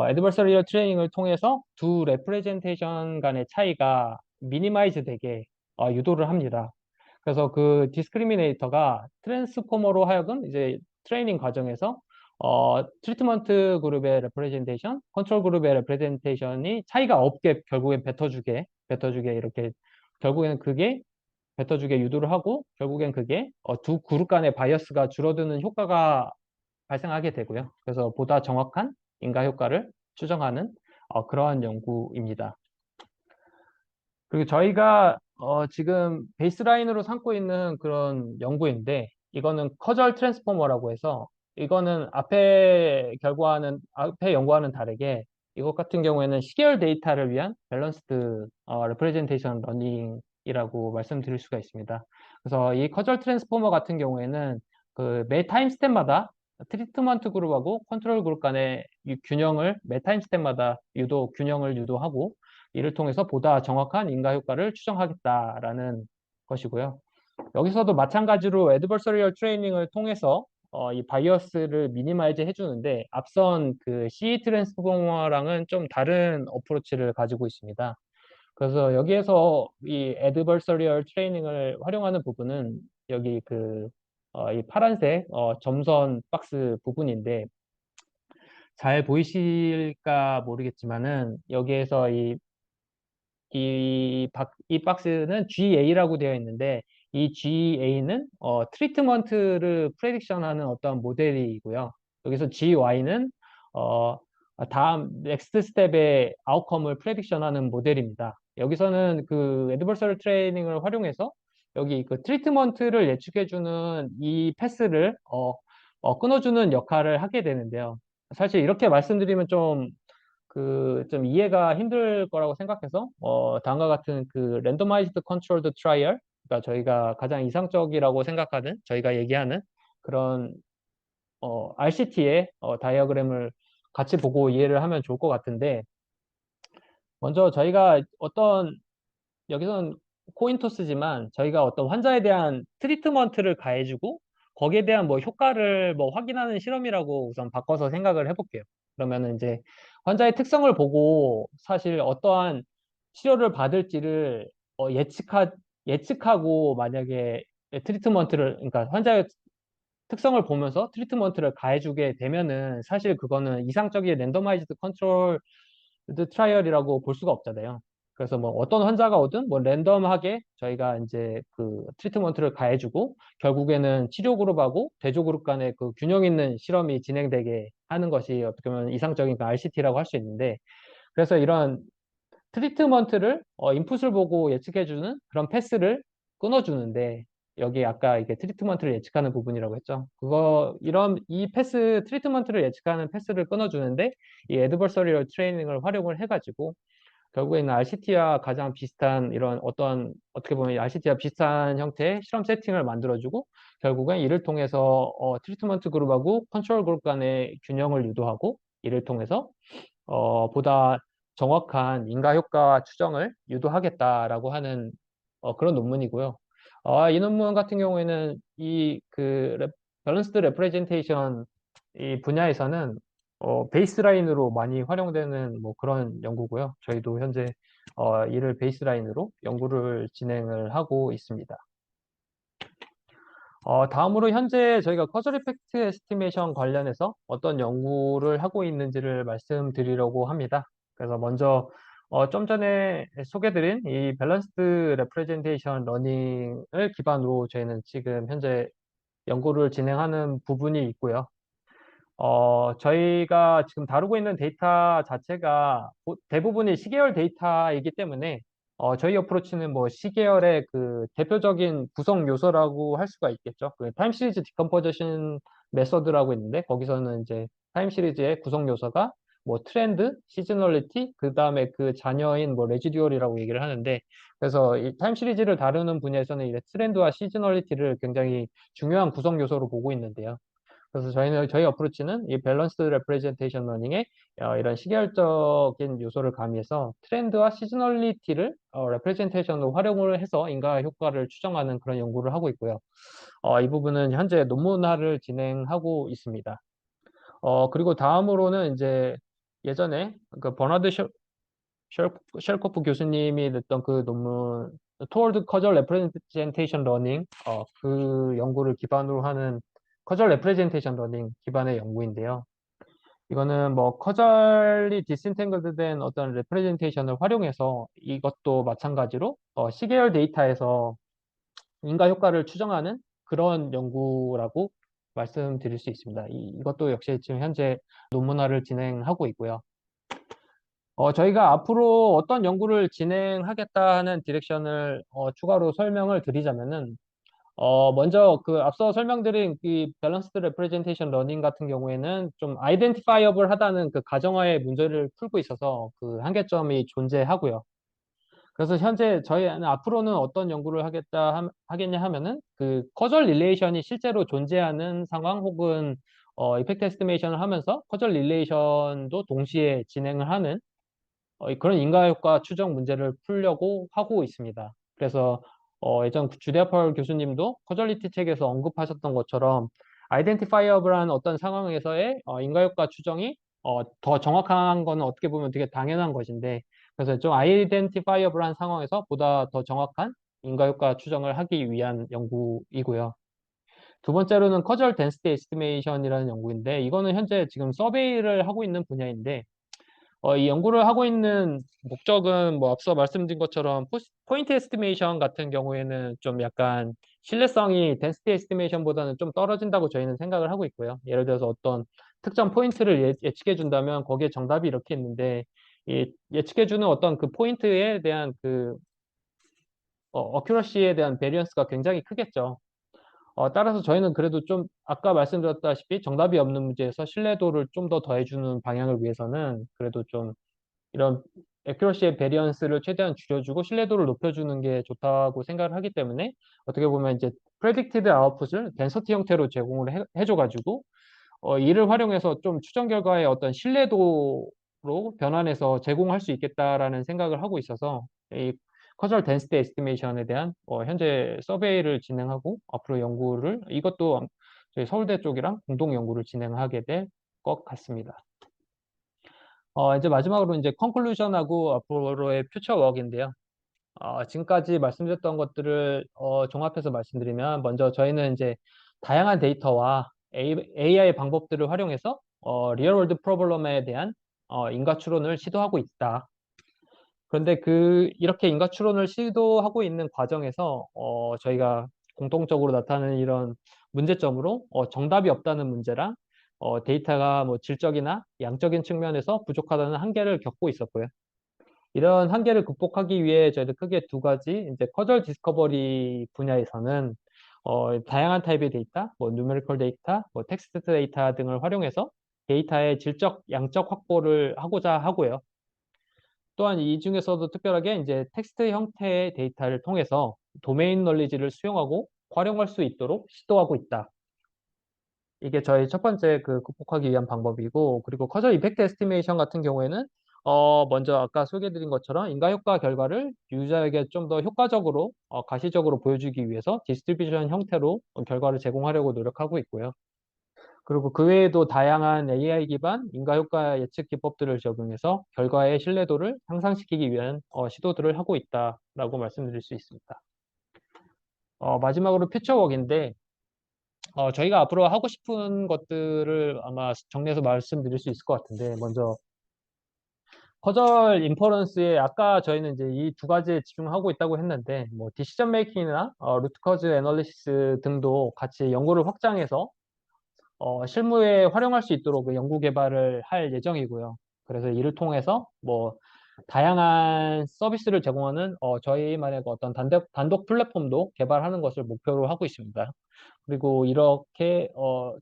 애드버서리얼 트레이닝을 통해서 두 레프레젠테이션 간의 차이가 미니마이즈 되게 유도를 합니다. 그래서 그 디스크리미네이터가 트랜스포머로 하여금 이제 트레이닝 과정에서 트리트먼트 그룹의 레프레젠테이션, 컨트롤 그룹의 레프레젠테이션이 차이가 없게 결국엔 뱉어주게 이렇게 결국에는 그게 뱉어주게 유도를 하고, 결국엔 그게 두 그룹 간의 바이어스가 줄어드는 효과가 발생하게 되고요. 그래서 보다 정확한 인과 효과를 추정하는 그러한 연구입니다. 그리고 저희가 지금 베이스라인으로 삼고 있는 그런 연구인데, 이거는 커절 트랜스포머라고 해서, 이거는 앞에 연구와는 다르게 이것 같은 경우에는 시계열 데이터를 위한 밸런스드 레프레젠테이션 러닝이라고 말씀드릴 수가 있습니다. 그래서 이 커절 트랜스포머 같은 경우에는 그 매 타임 스텝마다 트리트먼트 그룹하고 컨트롤 그룹 간의 균형을 매 타임 스텝마다 균형을 유도하고, 이를 통해서 보다 정확한 인과 효과를 추정하겠다라는 것이고요. 여기서도 마찬가지로 애드버서리얼 트레이닝을 통해서 이 바이어스를 미니마이즈 해주는데 앞선 그 CE 트랜스포머랑은 좀 다른 어프로치를 가지고 있습니다. 그래서 여기에서 이 adversarial 트레이닝을 활용하는 부분은 여기 이 파란색 점선 박스 부분인데 잘 보이실까 모르겠지만은 여기에서 이 박스는 GA라고 되어 있는데 이 GA는 트리트먼트를 프레딕션하는 어떤 모델이고요. 여기서 GY는 어, 다음 넥스트 스텝의 아웃컴을 프레딕션하는 모델입니다. 여기서는 그 애드버서럴 트레이닝을 활용해서 여기 그 트리트먼트를 예측해주는 이 패스를 끊어주는 역할을 하게 되는데요. 사실 이렇게 말씀드리면 좀 이해가 힘들 거라고 생각해서, 다음과 같은 그 randomized controlled trial, 그러니까 저희가 가장 이상적이라고 생각하는, 저희가 얘기하는 그런, RCT의 다이어그램을 같이 보고 이해를 하면 좋을 것 같은데, 먼저 저희가 여기서는 코인토스지만 저희가 어떤 환자에 대한 트리트먼트를 가해주고 거기에 대한 뭐 효과를 뭐 확인하는 실험이라고 우선 바꿔서 생각을 해볼게요. 그러면은 이제 환자의 특성을 보고 사실 어떠한 치료를 받을지를 예측하고 만약에 그러니까 환자의 특성을 보면서 트리트먼트를 가해주게 되면은 사실 그거는 이상적인 랜더마이즈드 컨트롤 트라이얼이라고 볼 수가 없잖아요. 그래서 뭐 어떤 환자가 오든 뭐 랜덤하게 저희가 이제 그 트리트먼트를 가해주고 결국에는 치료 그룹하고 대조 그룹 간의 그 균형 있는 실험이 진행되게 하는 것이 어떻게 보면 이상적인 그 RCT라고 할 수 있는데 그래서 이런 트리트먼트를 인풋을 보고 예측해주는 그런 패스를 끊어주는데 여기 아까 이게 트리트먼트를 예측하는 부분이라고 했죠. 이 트리트먼트를 예측하는 패스를 끊어주는데 이 애드버서리얼 트레이닝을 활용을 해가지고 결국에는 RCT와 가장 비슷한 어떻게 보면 RCT와 비슷한 형태의 실험 세팅을 만들어주고 결국엔 이를 통해서 트리트먼트 그룹하고 컨트롤 그룹 간의 균형을 유도하고 이를 통해서 보다 정확한 인과 효과 추정을 유도하겠다라고 하는 그런 논문이고요. 이 논문 같은 경우에는 밸런스드 레프레젠테이션 이 분야에서는 베이스라인으로 많이 활용되는 뭐 그런 연구고요. 저희도 현재 이를 베이스라인으로 연구를 진행을 하고 있습니다. 다음으로 현재 저희가 커즐 이펙트 에스티메이션 관련해서 어떤 연구를 하고 있는지를 말씀드리려고 합니다. 그래서 먼저 좀 전에 소개드린 이 밸런스드 레프레젠테이션 러닝을 기반으로 저희는 지금 현재 연구를 진행하는 부분이 있고요. 저희가 지금 다루고 있는 데이터 자체가 대부분이 시계열 데이터이기 때문에 저희 어프로치는 뭐 시계열의 그 대표적인 구성 요소라고 할 수가 있겠죠. 그 타임 시리즈 디컴포지션 메서드라고 있는데 거기서는 이제 타임 시리즈의 구성 요소가 뭐 트렌드, 시즈널리티, 그 다음에 그 자녀인 뭐 레지듀얼이라고 얘기를 하는데 그래서 이 타임 시리즈를 다루는 분야에서는 이 트렌드와 시즈널리티를 굉장히 중요한 구성 요소로 보고 있는데요. 그래서 저희 어프로치는 이 밸런스드 레프레젠테이션 러닝에 이런 시계열적인 요소를 가미해서 트렌드와 시즈널리티를 레프레젠테이션으로 활용을 해서 인과 효과를 추정하는 그런 연구를 하고 있고요. 이 부분은 현재 논문화를 진행하고 있습니다. 그리고 다음으로는 이제 예전에 그 버나드 쉘코프 교수님이 냈던 그 논문 Toward Causal Representation Learning 그 연구를 기반으로 하는 Causal Representation Learning 기반의 연구인데요. 이거는 뭐 커절리 디스인탱글드 된 어떤 레프레젠테이션을 활용해서 이것도 마찬가지로 시계열 데이터에서 인과 효과를 추정하는 그런 연구라고 말씀드릴 수 있습니다. 이것도 역시 지금 현재 논문화를 진행하고 있고요. 저희가 앞으로 어떤 연구를 진행하겠다는 디렉션을 추가로 설명을 드리자면은 먼저 그 앞서 설명드린 이 밸런스드 레프레젠테이션 러닝 같은 경우에는 좀 아이덴티파이어블 하다는 그 가정하에 문제를 풀고 있어서 그 한계점이 존재하고요. 그래서 현재 저희는 앞으로는 어떤 연구를 하겠냐 하면은 그 커절 릴레이션이 실제로 존재하는 상황 혹은 이펙트 에스티메이션을 하면서 커절 릴레이션도 동시에 진행을 하는 그런 인과효과 추정 문제를 풀려고 하고 있습니다. 그래서 예전 주데아펄 교수님도 커절리티 책에서 언급하셨던 것처럼 아이덴티파이어블한 어떤 상황에서의 인과효과 추정이 더 정확한 거는 어떻게 보면 되게 당연한 것인데, 그래서 좀 아이덴티파이어블한 상황에서 보다 더 정확한 인과효과 추정을 하기 위한 연구이고요. 두 번째로는 커절 덴시티 에스티메이션이라는 연구인데, 이거는 현재 지금 서베이를 하고 있는 분야인데, 이 연구를 하고 있는 목적은 뭐 앞서 말씀드린 것처럼 포인트 에스티메이션 같은 경우에는 좀 약간 신뢰성이 덴시티 에스티메이션보다는 좀 떨어진다고 저희는 생각을 하고 있고요. 예를 들어서 어떤 특정 포인트를 예측해 준다면 거기에 정답이 이렇게 있는데, 이 예측해 주는 어떤 그 포인트에 대한 그 어큐러시에 대한 베리언스가 굉장히 크겠죠. 따라서 저희는 그래도 좀 아까 말씀드렸다시피 정답이 없는 문제에서 신뢰도를 좀 더 더해주는 방향을 위해서는 그래도 좀 이런 애큐러시의 베리언스를 최대한 줄여주고 신뢰도를 높여주는 게 좋다고 생각을 하기 때문에 어떻게 보면 이제 predicted output을 density 형태로 제공을 해줘가지고 이를 활용해서 좀 추정 결과의 어떤 신뢰도로 변환해서 제공할 수 있겠다라는 생각을 하고 있어서 이 커널 덴시티 에스티메이션에 대한 현재 서베이를 진행하고 앞으로 연구를 이것도 저희 서울대 쪽이랑 공동 연구를 진행하게 될 것 같습니다. 이제 마지막으로 이제 컨클루션하고 앞으로의 퓨처 워크인데요. 지금까지 말씀드렸던 것들을 종합해서 말씀드리면 먼저 저희는 이제 다양한 데이터와 AI 방법들을 활용해서 리얼월드 프로블럼에 대한 인과 추론을 시도하고 있다. 그런데 이렇게 인과 추론을 시도하고 있는 과정에서 저희가 공통적으로 나타나는 이런 문제점으로 정답이 없다는 문제랑 데이터가 뭐 질적이나 양적인 측면에서 부족하다는 한계를 겪고 있었고요. 이런 한계를 극복하기 위해 저희들 크게 두 가지, 이제 커절 디스커버리 분야에서는 다양한 타입의 데이터, 뭐 누메리컬 데이터, 뭐 텍스트 데이터 등을 활용해서 데이터의 질적, 양적 확보를 하고자 하고요. 또한 이 중에서도 특별하게 이제 텍스트 형태의 데이터를 통해서 도메인 널리지를 수용하고 활용할 수 있도록 시도하고 있다. 이게 저희 첫 번째 극복하기 위한 방법이고, 그리고 커저 이펙트 에스티메이션 같은 경우에는 먼저 아까 소개해드린 것처럼 인과효과 결과를 유저에게 좀 더 효과적으로 가시적으로 보여주기 위해서 디스트리뷰션 형태로 결과를 제공하려고 노력하고 있고요. 그리고 그 외에도 다양한 AI 기반 인과효과 예측 기법들을 적용해서 결과의 신뢰도를 향상시키기 위한 시도들을 하고 있다라고 말씀드릴 수 있습니다. 마지막으로 퓨처웍인데 저희가 앞으로 하고 싶은 것들을 아마 정리해서 말씀드릴 수 있을 것 같은데, 먼저 커절 인퍼런스에 아까 저희는 이제 이 두 가지에 집중하고 있다고 했는데, 뭐 디시전 메이킹이나 루트 커즈 애널리시스 등도 같이 연구를 확장해서 실무에 활용할 수 있도록 연구 개발을 할 예정이고요. 그래서 이를 통해서 뭐 다양한 서비스를 제공하는 저희만의 어떤 단독 플랫폼도 개발하는 것을 목표로 하고 있습니다. 그리고 이렇게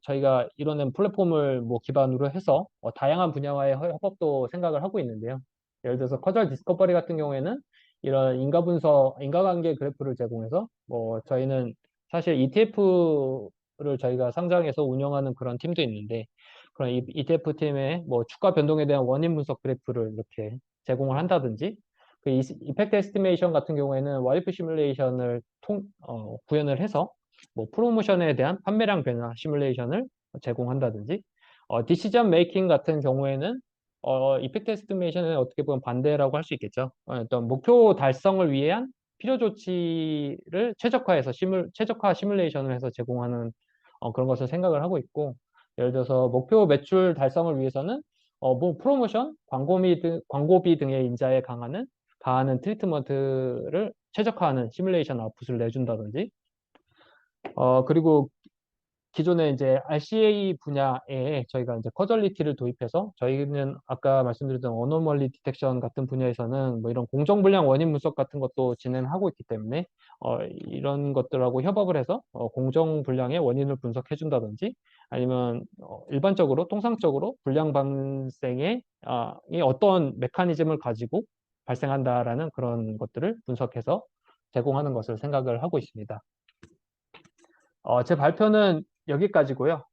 저희가 이뤄낸 플랫폼을 뭐 기반으로 해서 다양한 분야와의 협업도 생각을 하고 있는데요. 예를 들어서 커절 디스커버리 같은 경우에는 이런 인과관계 그래프를 제공해서 뭐 저희는 사실 ETF를 저희가 상장해서 운영하는 그런 팀도 있는데, 그런 ETF 팀의 뭐 주가 변동에 대한 원인 분석 그래프를 이렇게 제공을 한다든지, 그 이펙트 에스티메이션 같은 경우에는 와이프 시뮬레이션을 구현을 해서 뭐 프로모션에 대한 판매량 변화 시뮬레이션을 제공한다든지, 디시전 메이킹 같은 경우에는 이펙트 에스티메이션은 어떻게 보면 반대라고 할 수 있겠죠. 어떤 목표 달성을 위한 필요 조치를 최적화 시뮬레이션을 해서 제공하는 그런 것을 생각을 하고 있고, 예를 들어서 목표 매출 달성을 위해서는 뭐 프로모션, 광고비 등의 인자에 가하는 트리트먼트를 최적화하는 시뮬레이션 아웃풋을 내준다든지, 그리고 기존에 이제 RCA 분야에 저희가 이제 커절리티를 도입해서 저희는 아까 말씀드렸던 어노멀리 디텍션 같은 분야에서는 뭐 이런 공정불량 원인 분석 같은 것도 진행하고 있기 때문에 이런 것들하고 협업을 해서 공정불량의 원인을 분석해 준다든지, 아니면 일반적으로 통상적으로 불량 발생의 이 어떤 메커니즘을 가지고 발생한다라는 그런 것들을 분석해서 제공하는 것을 생각을 하고 있습니다. 제 발표는 여기까지고요.